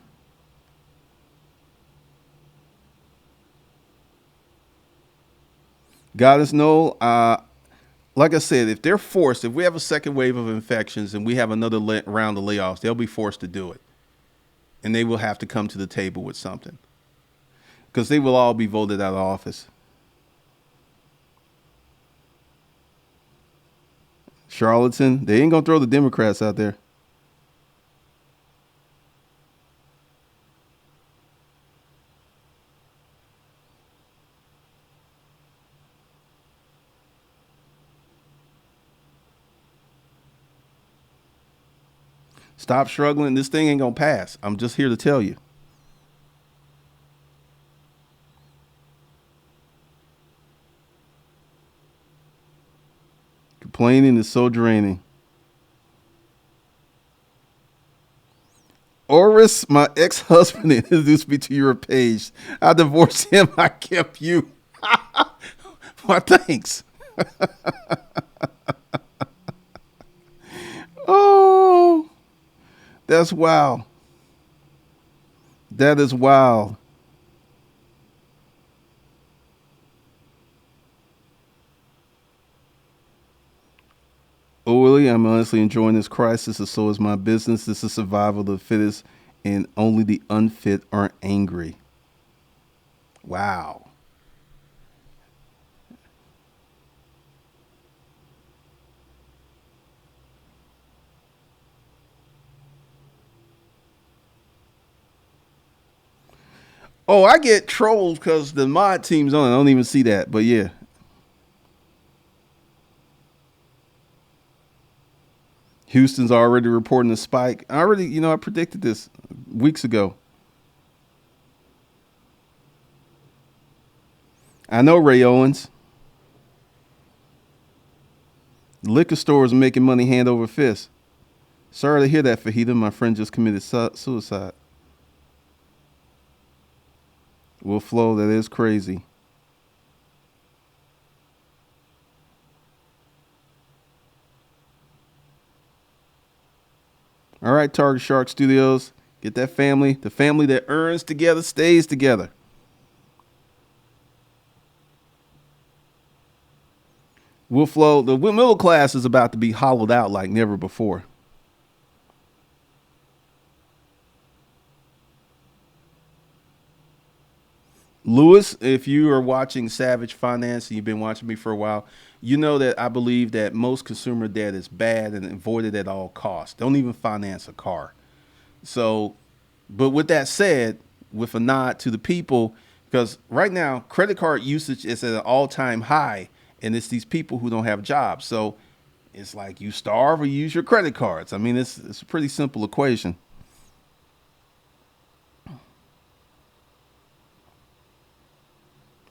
Goddess Noel, like I said, if they're forced, if we have a second wave of infections and we have another round of layoffs, they'll be forced to do it. And they will have to come to the table with something, because they will all be voted out of office. Charlatan, they ain't going to throw the Democrats out there. Stop struggling. This thing ain't going to pass. I'm just here to tell you. Complaining is so draining. Oris, my ex-husband, introduced me to your page. I divorced him. I kept you. Why, thanks. Oh, that's wild. That is wild. Oh, Willie, I'm honestly enjoying this crisis, and so is my business. This is survival of the fittest, and only the unfit aren't angry. Wow. Oh, I get trolls because the mod team's on. I don't even see that, but yeah. Houston's already reporting a spike. I predicted this weeks ago. I know Ray Owens. Liquor stores are making money hand over fist. Sorry to hear that, Fajita. My friend just committed suicide. Will Flow, that is crazy. All right, Target Shark Studios. Get that family. The family that earns together stays together. Will flow. The middle class is about to be hollowed out like never before. Lewis, if you are watching Savage Finance and you've been watching me for a while, you know that I believe that most consumer debt is bad and avoided at all costs. Don't even finance a car. So, but with that said, with a nod to the people, because right now credit card usage is at an all-time high, and it's these people who don't have jobs. So it's like you starve or you use your credit cards. I mean, it's a pretty simple equation.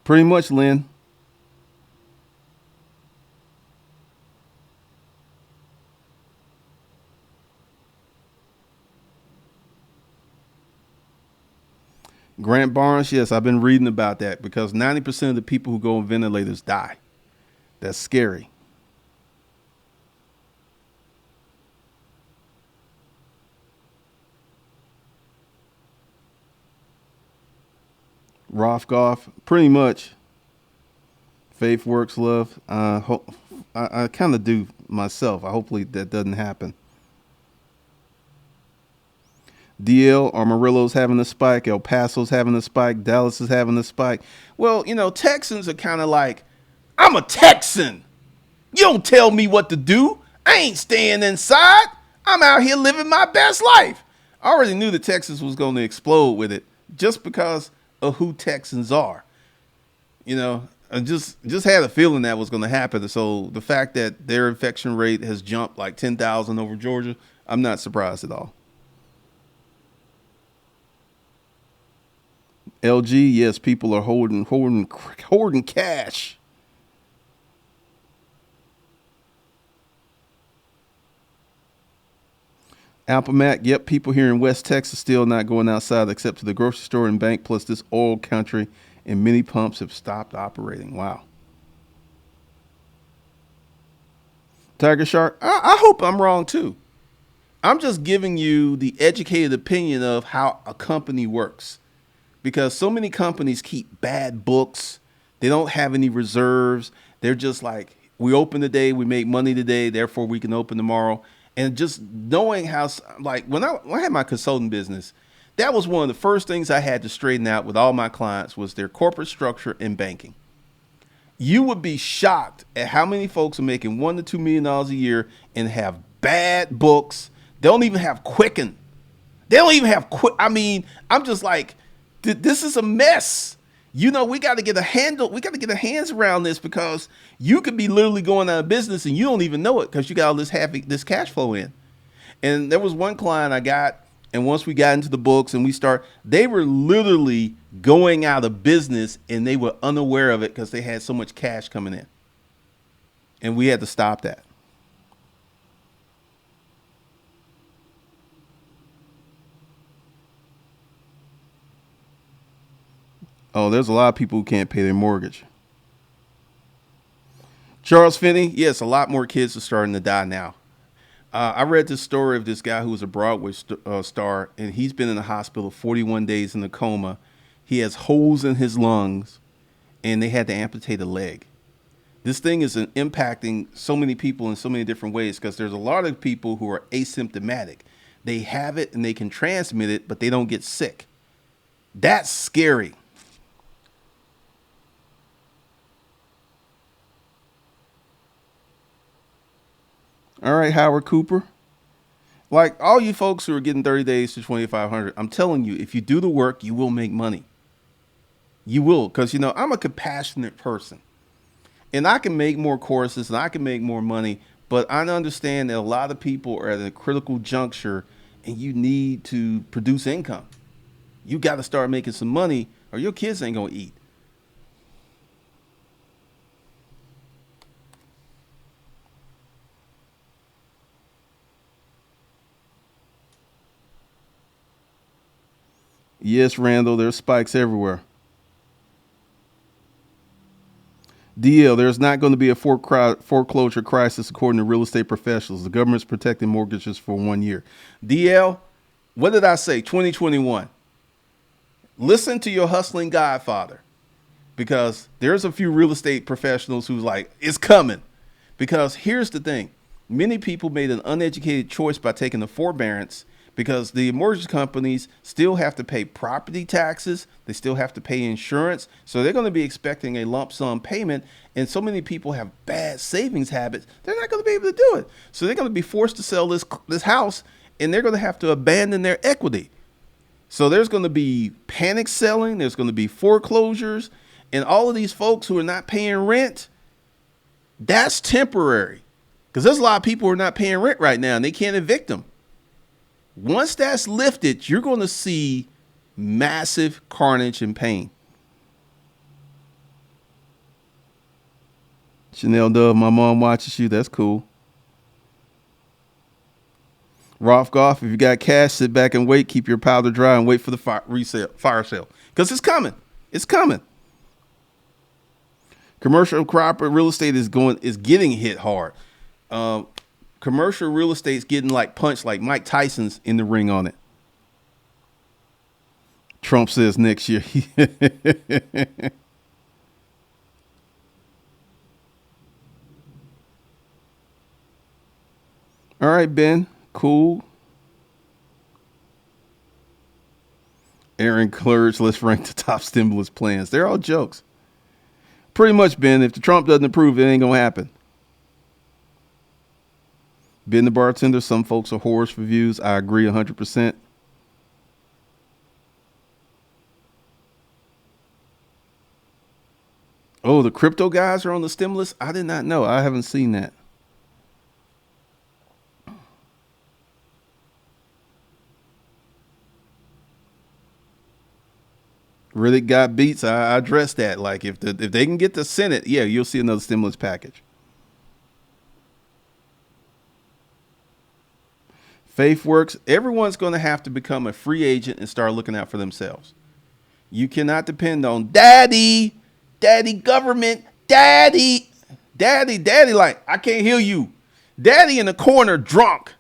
Pretty much, Lynn. Grant Barnes, yes, I've been reading about that because 90% of the people who go on ventilators die. That's scary. Rothgoff, pretty much. Faith works, love. I kind of do myself. I hopefully that doesn't happen. DL, Amarillo's having a spike. El Paso's having a spike. Dallas is having a spike. Well, Texans are kind of like, I'm a Texan. You don't tell me what to do. I ain't staying inside. I'm out here living my best life. I already knew the Texas was going to explode with it just because of who Texans are. I just had a feeling that was going to happen. So the fact that their infection rate has jumped like 10,000 over Georgia, I'm not surprised at all. LG, yes, people are hoarding cash. Alpamac, yep, people here in West Texas still not going outside except to the grocery store and bank, plus this oil country, and many pumps have stopped operating. Wow. Tiger Shark, I hope I'm wrong too. I'm just giving you the educated opinion of how a company works because so many companies keep bad books. They don't have any reserves. They're just like, we open today, we make money today, therefore we can open tomorrow. And just knowing how, like when I had my consulting business, that was one of the first things I had to straighten out with all my clients was their corporate structure and banking. You would be shocked at how many folks are making $1 to $2 million a year and have bad books. They don't even have Quicken. They don't even have Quick. I mean, I'm just like, this is a mess. We got to get a handle. We got to get our hands around this because you could be literally going out of business and you don't even know it because you got all this cash flow in. And there was one client I got, and once we got into the books and they were literally going out of business and they were unaware of it because they had so much cash coming in. And we had to stop that. Oh, there's a lot of people who can't pay their mortgage. Charles Finney, yes, a lot more kids are starting to die now. I read this story of this guy who was a Broadway star, and he's been in the hospital 41 days in a coma. He has holes in his lungs, and they had to amputate a leg. This thing is impacting so many people in so many different ways because there's a lot of people who are asymptomatic. They have it and they can transmit it, but they don't get sick. That's scary. All right, Howard Cooper. Like all you folks who are getting 30 days to 2,500, I'm telling you, if you do the work, you will make money. You will, because I'm a compassionate person, and I can make more courses and I can make more money. But I understand that a lot of people are at a critical juncture, and you need to produce income. You got to start making some money, or your kids ain't gonna eat. Yes, Randall, there's spikes everywhere. DL, there's not going to be a foreclosure crisis according to real estate professionals. The government's protecting mortgages for 1 year. DL, What did I say? 2021. Listen to your hustling godfather, because there's a few real estate professionals who's like, it's coming. Because here's the thing. Many people made an uneducated choice by taking the forbearance, because the mortgage companies still have to pay property taxes. They still have to pay insurance. So they're going to be expecting a lump sum payment. And so many people have bad savings habits. They're not going to be able to do it. So they're going to be forced to sell this house, and they're going to have to abandon their equity. So there's going to be panic selling. There's going to be foreclosures, and all of these folks who are not paying rent. That's temporary, because there's a lot of people who are not paying rent right now and they can't evict them. Once that's lifted, you're going to see massive carnage and pain. Chanel Dove, my mom watches you. That's cool. Rolf Goff, if you got cash, sit back and wait. Keep your powder dry and wait for the fire sale, because it's coming. It's coming. Commercial cooperative real estate is getting hit hard. Commercial real estate is getting like punched like Mike Tyson's in the ring on it. Trump says next year. All right, Ben. Cool. Aaron Clerge, let's rank the top stimulus plans. They're all jokes. Pretty much, Ben. If the Trump doesn't approve, it ain't going to happen. Ben the bartender, some folks are whores for views. I agree 100%. Oh, the crypto guys are on the stimulus? I did not know. I haven't seen that. Really got beats. I addressed that. Like if they can get the Senate, yeah, you'll see another stimulus package. Faith works. Everyone's going to have to become a free agent and start looking out for themselves. You cannot depend on daddy government, daddy. Like, I can't heal you. Daddy in the corner drunk.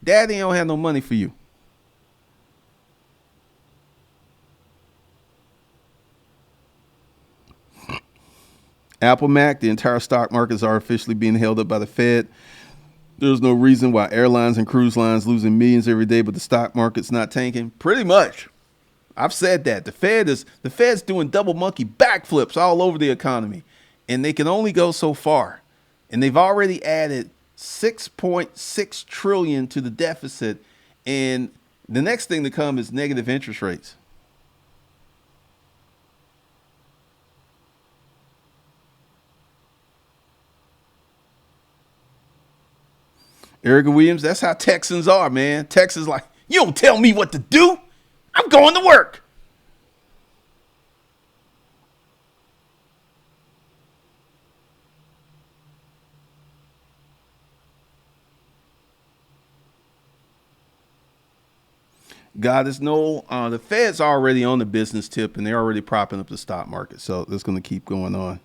Daddy don't have no money for you. Apple Mac, the entire stock market is artificially being held up by the Fed. There's no reason why airlines and cruise lines losing millions every day, but the stock market's not tanking. Pretty much. I've said that. The Fed's doing double monkey backflips all over the economy, and they can only go so far. And they've already added 6.6 trillion to the deficit, and the next thing to come is negative interest rates. Erica Williams, that's how Texans are, man. Texans like, you don't tell me what to do. I'm going to work. God is no, the Fed's already on the business tip, and they're already propping up the stock market. So that's going to keep going on.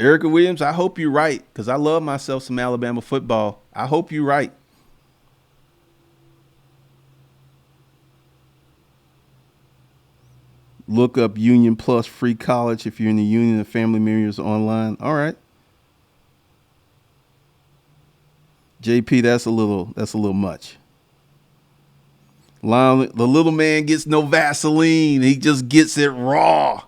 Erica Williams, I hope you're right, because I love myself some Alabama football. I hope you're right. Look up Union Plus free college if you're in the union and family members online. All right. JP, that's a little much. The little man gets no Vaseline. He just gets it raw.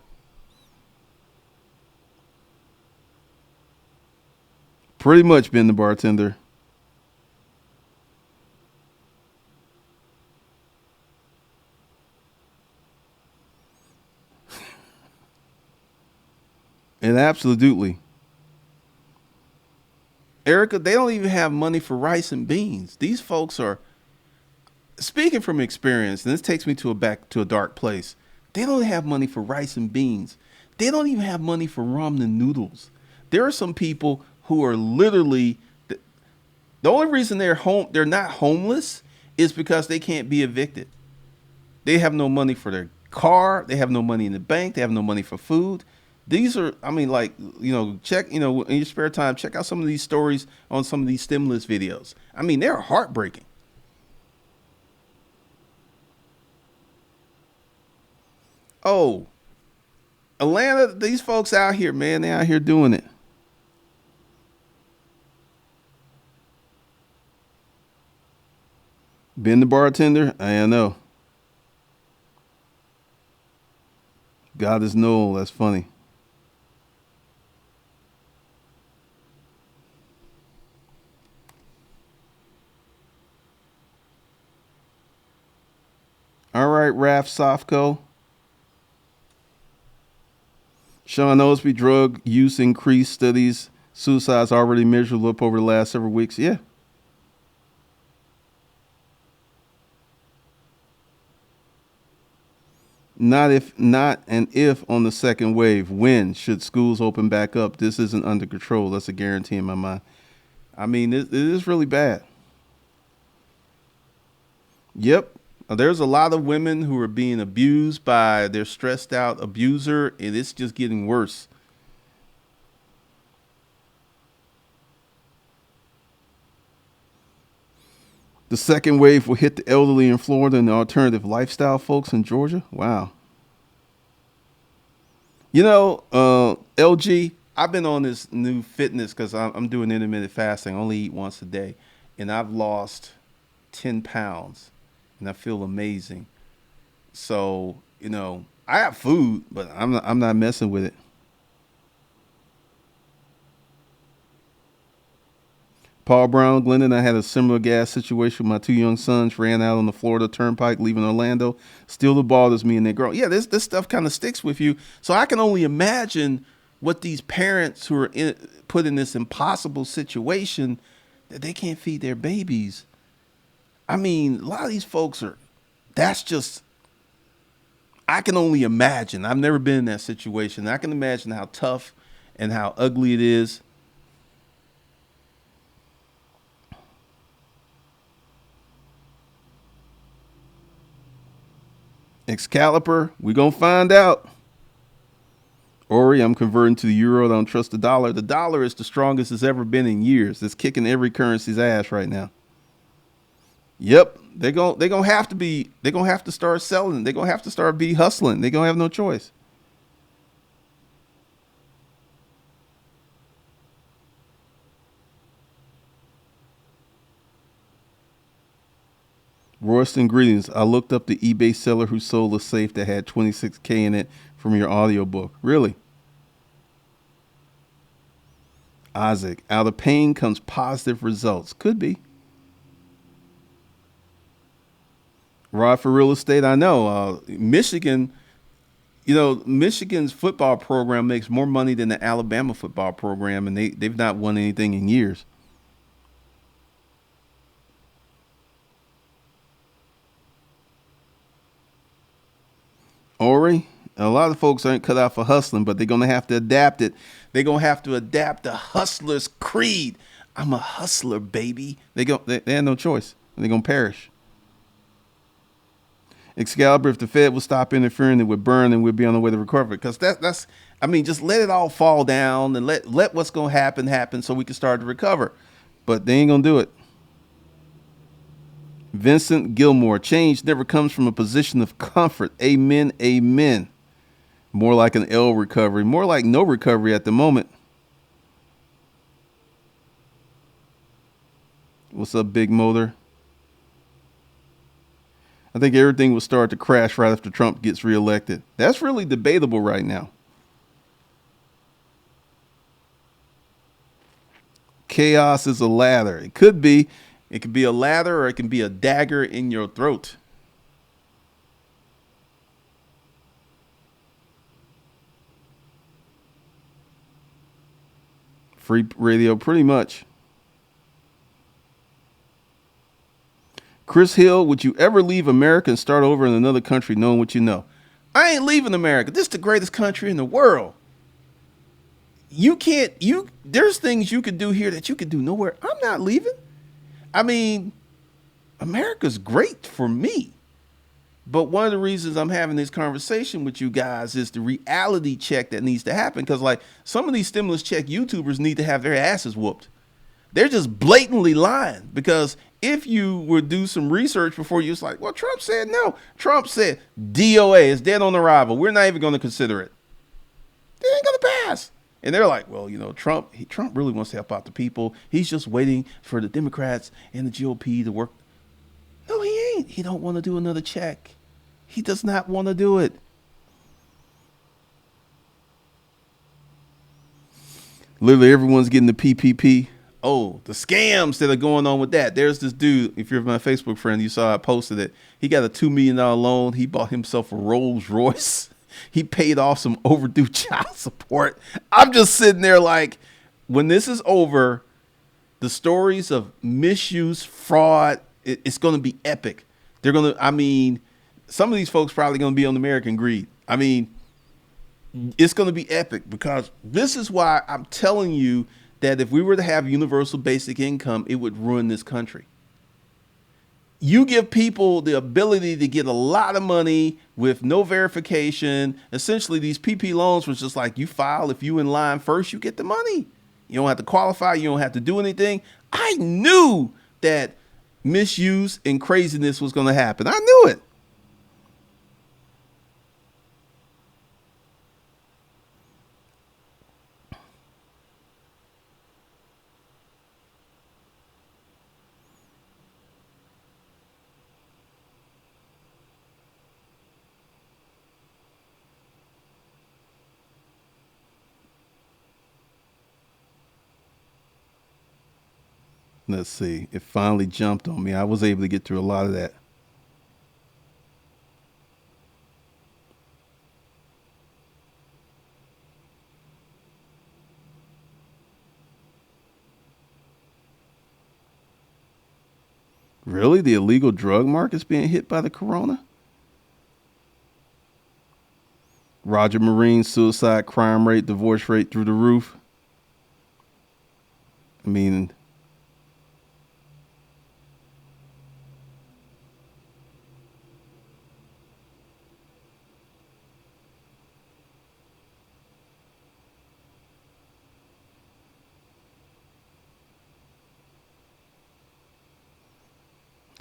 Pretty much been the bartender. And absolutely. Erica, they don't even have money for rice and beans. These folks are, speaking from experience, and this takes me back to a dark place. They don't have money for rice and beans. They don't even have money for ramen and noodles. There are some people who are literally, the only reason they're not homeless is because they can't be evicted. They have no money for their car. They have no money in the bank. They have no money for food. These are, I mean, like, check, in your spare time, check out some of these stories on some of these stimulus videos. I mean, they're heartbreaking. Oh, Atlanta, these folks out here, man, they out here doing it. Been the bartender? I know. God is Noel. That's funny. All right, Raf Sofko. Sean Osby, drug use increased. Studies suicides already measured up over the last several weeks. Yeah. Not if on the second wave. When should schools open back up? This isn't under control. That's a guarantee in my mind. I mean, it is really bad. Yep. There's a lot of women who are being abused by their stressed out abuser, and it's just getting worse. The second wave will hit the elderly in Florida and the alternative lifestyle folks in Georgia. Wow. LG, I've been on this new fitness because I'm doing intermittent fasting. I only eat once a day. And I've lost 10 pounds and I feel amazing. So, I have food, but I'm not messing with it. Paul Brown, Glendon, I had a similar gas situation. My two young sons ran out on the Florida Turnpike, leaving Orlando. Still, it bothers me, and they grow. Yeah, this stuff kind of sticks with you. So I can only imagine what these parents who are put in this impossible situation that they can't feed their babies. I mean, a lot of these folks are. That's just. I can only imagine. I've never been in that situation. I can imagine how tough and how ugly it is. Excalibur, we gonna find out. Ori, I'm converting to the euro. I don't trust the dollar. The dollar is the strongest it's ever been in years. It's kicking every currency's ass right now. Yep, they gonna have to be. They gonna have to start selling. They gonna have to start be hustling. They gonna have no choice. Royston, greetings. I looked up the eBay seller who sold a safe that had 26K in it from your audiobook. Really? Isaac, out of pain comes positive results. Could be. Rod for real estate, I know. Michigan, Michigan's football program makes more money than the Alabama football program, and they've not won anything in years. Ori, a lot of folks aren't cut out for hustling, but they're going to have to adapt it. They're going to have to adapt the hustler's creed. I'm a hustler, baby. They have no choice. They're going to perish. Excalibur, if the Fed will stop interfering, it would burn and we'd be on the way to recovery. Because that's, I mean, just let it all fall down and let what's going to happen so we can start to recover. But they ain't going to do it. Vincent Gilmore, change never comes from a position of comfort. Amen, amen. More like an L recovery, more like no recovery at the moment. What's up, Big Motor? I think everything will start to crash right after Trump gets reelected. That's really debatable right now. Chaos is a ladder. It could be. It could be a ladder or it can be a dagger in your throat. Free radio, pretty much. Chris Hill, would you ever leave America and start over in another country knowing what you know? I ain't leaving America. This is the greatest country in the world. There's things you could do here that you could do nowhere. I'm not leaving. I mean, America's great for me. But one of the reasons I'm having this conversation with you guys is the reality check that needs to happen. Because, like, some of these stimulus check YouTubers need to have their asses whooped. They're just blatantly lying because if you would do some research before you was like, well, Trump said no. Trump said DOA is dead on arrival. We're not even going to consider it. It ain't going to pass. And they're like, well, Trump really wants to help out the people. He's just waiting for the Democrats and the GOP to work. No, he ain't. He don't want to do another check. He does not want to do it. Literally everyone's getting the PPP. Oh, the scams that are going on with that. There's this dude, if you're my Facebook friend, you saw I posted it. He got a $2 million loan. He bought himself a Rolls Royce. He paid off some overdue child support. I'm just sitting there like, when this is over, the stories of misuse, fraud, it's going to be epic. They're going to, some of these folks probably going to be on American Greed. It's going to be epic, because this is why I'm telling you that if we were to have universal basic income, it would ruin this country. You give people the ability to get a lot of money with no verification. Essentially, these PP loans was just like, you file, if you in line first, you get the money. You don't have to qualify. You don't have to do anything. I knew that misuse and craziness was going to happen. I knew it. Let's see. It finally jumped on me. I was able to get through a lot of that. Really? The illegal drug market's being hit by the corona? Roger Marine's suicide, crime rate, divorce rate through the roof. I mean,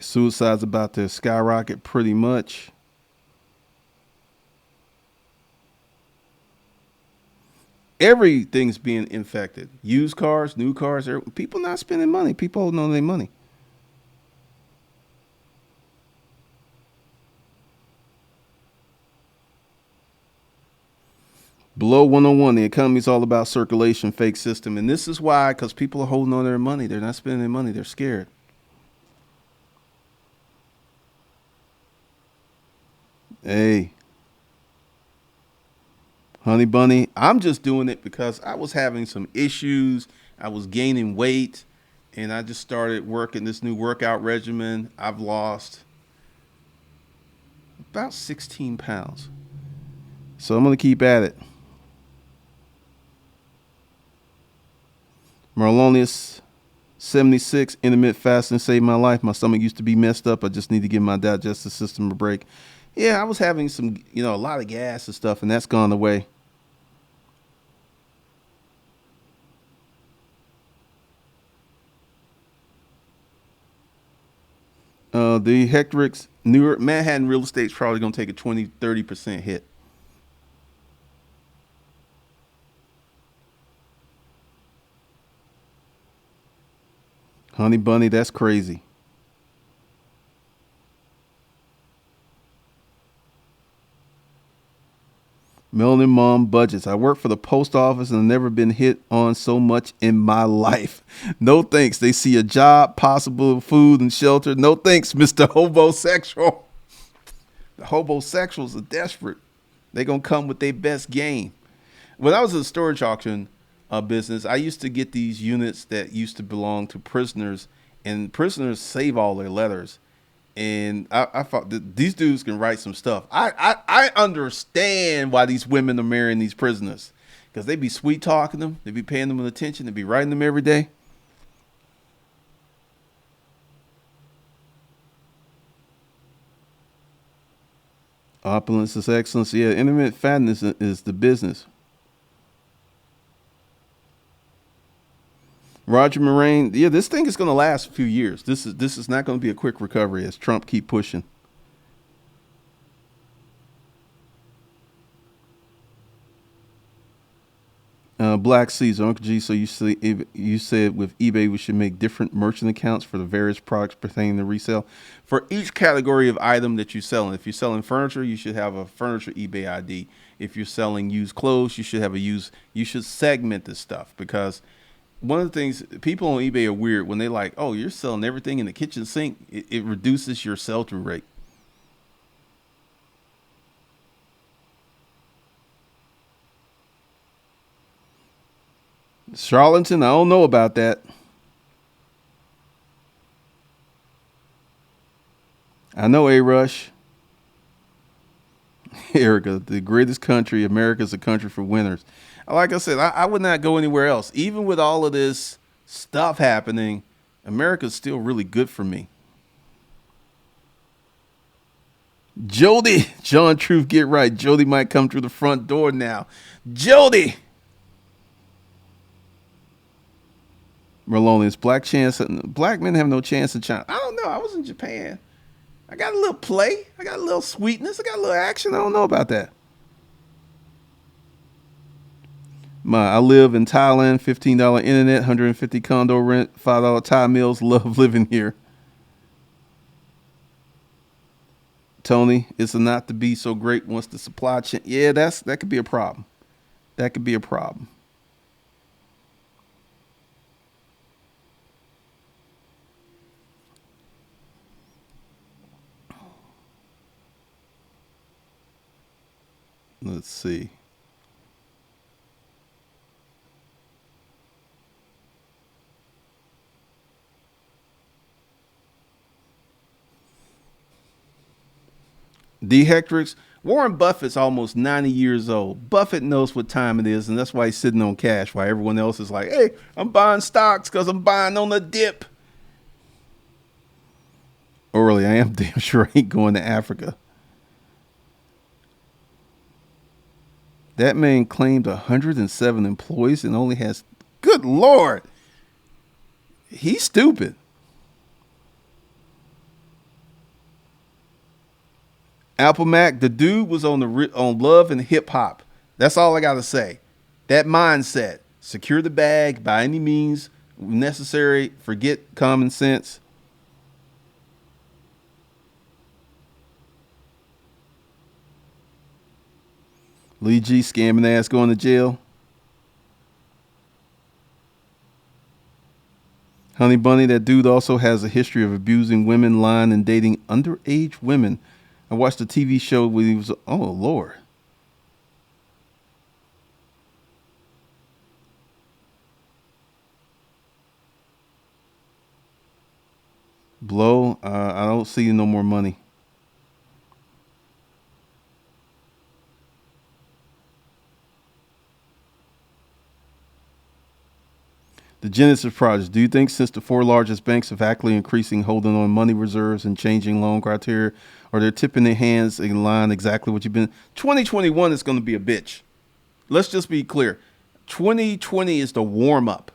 suicide's about to skyrocket pretty much. Everything's being infected. Used cars, new cars. People not spending money. People holding on to their money. Below 101, the economy is all about circulation, fake system. And this is why, because people are holding on to their money. They're not spending their money. They're scared. Hey, Honey Bunny, I'm just doing it because I was having some issues. I was gaining weight, and I just started working this new workout regimen. I've lost about 16 pounds. So I'm going to keep at it. Marlonius 76, intermittent fasting saved my life. My stomach used to be messed up. I just need to give my digestive system a break. Yeah, I was having some, a lot of gas and stuff, and that's gone away. The Hectorix, New York, Manhattan real estate's probably going to take a 20-30% hit. Honey Bunny, that's crazy. Melanin Mom budgets. I work for the post office and I've never been hit on so much in my life. No thanks. They see a job, possible food and shelter. No thanks, Mr. Hobosexual. The hobosexuals are desperate. They gonna come with their best game. When I was in the storage auction business, I used to get these units that used to belong to prisoners, and prisoners save all their letters. And I thought that these dudes can write some stuff. I understand why these women are marrying these prisoners, because they be sweet talking them, they be paying them attention, they be writing them every day. Opulence is excellence. Yeah, intermittent fatness is the business. Roger Moraine, yeah, this thing is going to last a few years. This is not going to be a quick recovery as Trump keep pushing. Black Caesar, Uncle G. So you said with eBay we should make different merchant accounts for the various products pertaining to resale. For each category of item that you're selling, if you're selling furniture, you should have a furniture eBay ID. If you're selling used clothes, you should have a used. You should segment this stuff because one of the things people on eBay are weird when they like, oh, you're selling everything in the kitchen sink. It reduces your sell through rate. Charlatan, I don't know about that. I know A Rush. Erica, the greatest country. America's a country for winners. Like I said, I would not go anywhere else. Even with all of this stuff happening, America's still really good for me. Jody, John Truth, get right. Jody might come through the front door now. Jody. Merlonius, black men have no chance in China. I don't know. I was in Japan. I got a little play. I got a little sweetness. I got a little action. I don't know about that. I live in Thailand. $15 internet, 150 condo rent, $5 Thai meals. Love living here. Tony, it's not to be so great once the supply chain. Yeah, that could be a problem. That could be a problem. Let's see. D Hectrix, Warren Buffett's almost 90 years old. Buffett knows what time it is, and that's why he's sitting on cash while everyone else is like, hey, I'm buying stocks because I'm buying on the dip. Orally, I am damn sure I ain't going to Africa. That man claimed 107 employees and only has, good Lord, he's stupid. Apple Mac, the dude was on Love and Hip Hop. That's all I gotta say. That mindset: secure the bag by any means necessary. Forget common sense. Lee G, scamming ass, going to jail. Honey Bunny, that dude also has a history of abusing women, lying, and dating underage women. I watched a TV show where he was, oh, Lord. Blow, I don't see no more money. The Genesis Project. Do you think since the four largest banks have actively increasing holding on money reserves and changing loan criteria, or they're tipping their hands in line exactly what you've been? 2021 is going to be a bitch. Let's just be clear. 2020 is the warm up.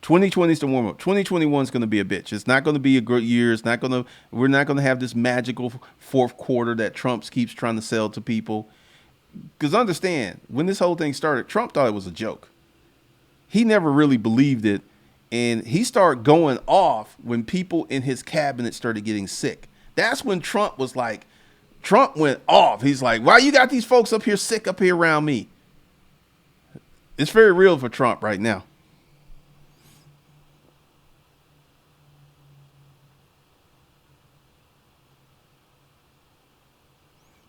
2020 is the warm up. 2021 is going to be a bitch. It's not going to be a good year. It's not going to. We're not going to have this magical fourth quarter that Trump keeps trying to sell to people. Because understand, when this whole thing started, Trump thought it was a joke. He never really believed it, and he started going off when people in his cabinet started getting sick. That's when Trump went off. He's like, why you got these folks up here sick up here around me? It's very real for Trump right now.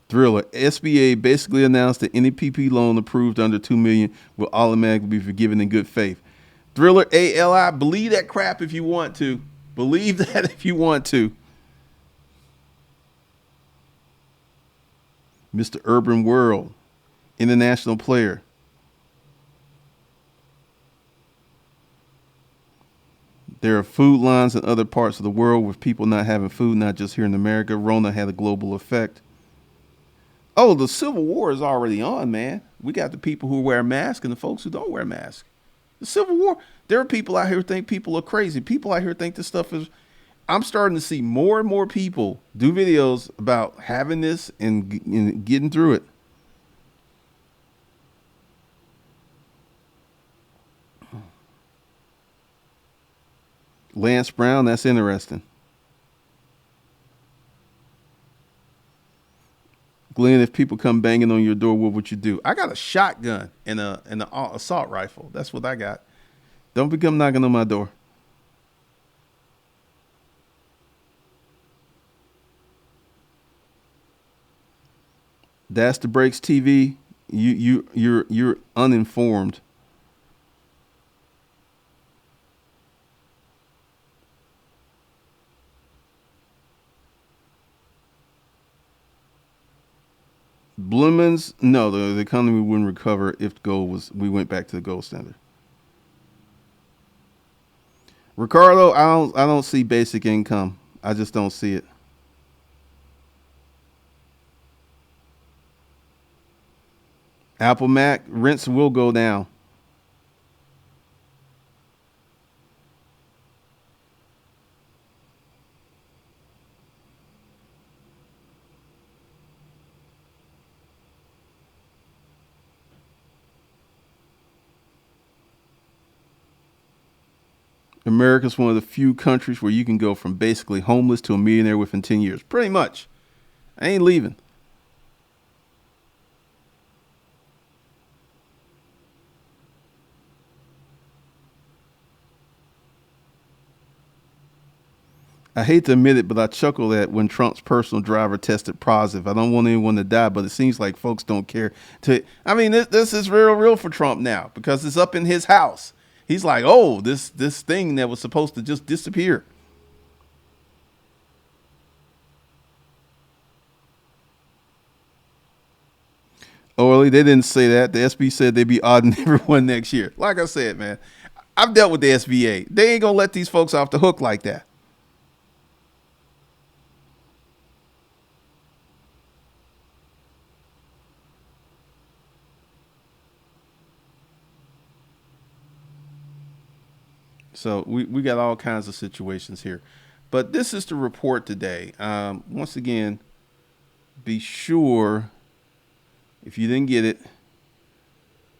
Thriller, SBA basically announced that any PP loan approved under $2 million will automatically be forgiven in good faith. Thriller, ALI, believe that crap if you want to. Believe that if you want to. Mr. Urban World, international player. There are food lines in other parts of the world with people not having food, not just here in America. Rona had a global effect. Oh, the Civil War is already on, man. We got the people who wear masks and the folks who don't wear masks. The Civil War. There are people out here who think people are crazy. People out here think this stuff is. I'm starting to see more and more people do videos about having this and getting through it. Lance Brown, that's interesting. Glenn, if people come banging on your door, what would you do? I got a shotgun and an assault rifle. That's what I got. Don't become knocking on my door. That's the Breaks TV. You're uninformed. Blooming's no, the economy wouldn't recover if gold was we went back to the gold standard. Ricardo, I don't see basic income. I just don't see it. Apple Mac rents will go down. America's one of the few countries where you can go from basically homeless to a millionaire within 10 years. Pretty much. I ain't leaving. I hate to admit it, but I chuckle at when Trump's personal driver tested positive. I don't want anyone to die, but it seems like folks don't care. I mean, this is real for Trump now because it's up in his house. He's like, oh, this thing that was supposed to just disappear. Orly, they didn't say that. The SB said they'd be auditing everyone next year. Like I said, man, I've dealt with the SBA. They ain't gonna let these folks off the hook like that. So we got all kinds of situations here. But this is the report today. Once again, be sure, if you didn't get it,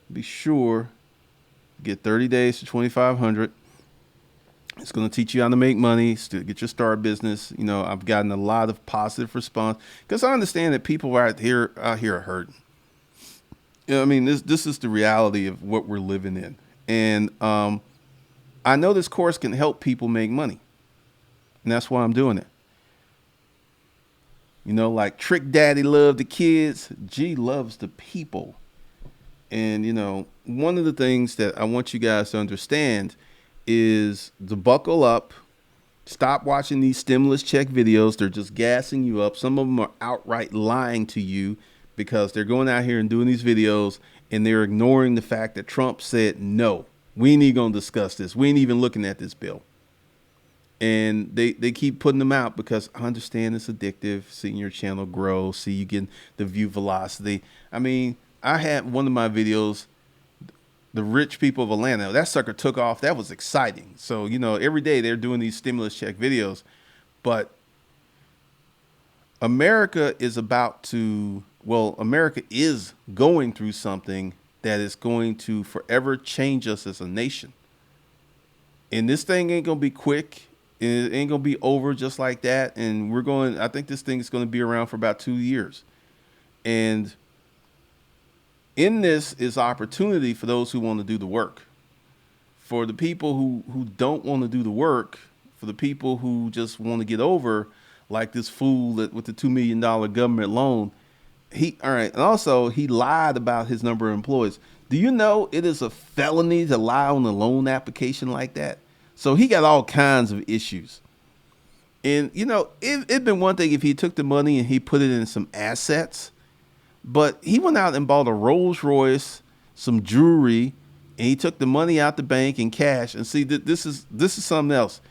be sure get 30 days to 2,500. It's going to teach you how to make money, to get your start business. You know, I've gotten a lot of positive response because I understand that people out here are hurting. You know, I mean, this is the reality of what we're living in. And I know this course can help people make money. And that's why I'm doing it. You know, like Trick Daddy loved the kids, G loves the people. And, you know, one of the things that I want you guys to understand is to buckle up, stop watching these stimulus check videos. They're just gassing you up. Some of them are outright lying to you because they're going out here and doing these videos and they're ignoring the fact that Trump said, no, we ain't even going to discuss this. We ain't even looking at this bill. And they keep putting them out because I understand it's addictive, seeing your channel grow, see you getting the view velocity. I mean, I had one of my videos, the rich people of Atlanta, that sucker took off. That was exciting. So, you know, every day they're doing these stimulus check videos. But America is America is going through something that is going to forever change us as a nation. And this thing ain't going to be quick. It ain't going to be over just like that. And I think this thing is going to be around for about 2 years. And in this is opportunity for those who want to do the work. For the people who don't want to do the work, for the people who just want to get over, like this fool that with the $2 million government loan, and also he lied about his number of employees. Do you know it is a felony to lie on a loan application like that? So he got all kinds of issues. And, you know, it'd been one thing if he took the money and he put it in some assets, but he went out and bought a Rolls Royce, some jewelry, and he took the money out the bank in cash. And see, this is something else.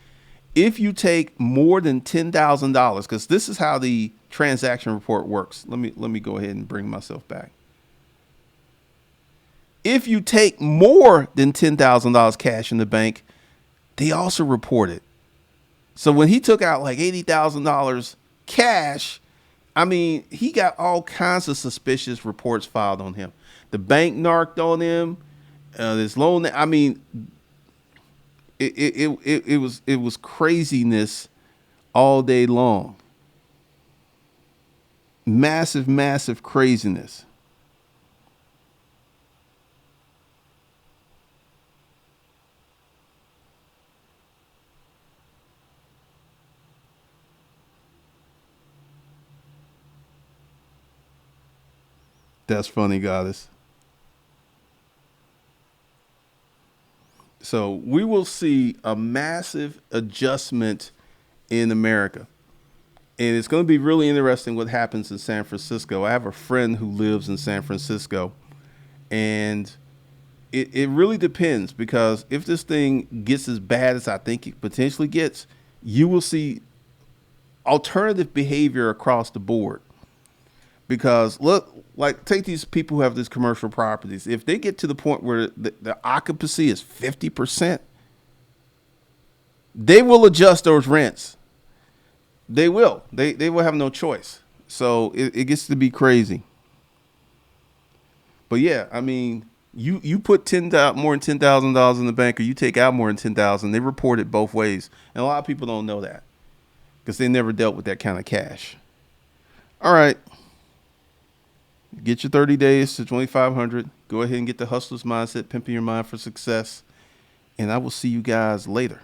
If you take more than $10,000, because this is how the transaction report works. Let me go ahead and bring myself back. If you take more than $10,000 cash in the bank, they also report it. So when he took out like $80,000 cash, I mean, he got all kinds of suspicious reports filed on him. The bank narked on him. This loan. I mean, it was craziness all day long. Massive craziness. That's funny, Goddess. So we will see a massive adjustment in America. And it's going to be really interesting what happens in San Francisco. I have a friend who lives in San Francisco, and it really depends, because if this thing gets as bad as I think it potentially gets, you will see alternative behavior across the board. Because look, like take these people who have these commercial properties. If they get to the point where the occupancy is 50%, they will adjust those rents. They will. They will have no choice. So it gets to be crazy. But yeah, I mean, you put more than $10,000 in the bank, or you take out more than 10,000. They report it both ways, and a lot of people don't know that because they never dealt with that kind of cash. All right, get your 30 days to 2,500. Go ahead and get the hustler's mindset, pimping your mind for success, and I will see you guys later.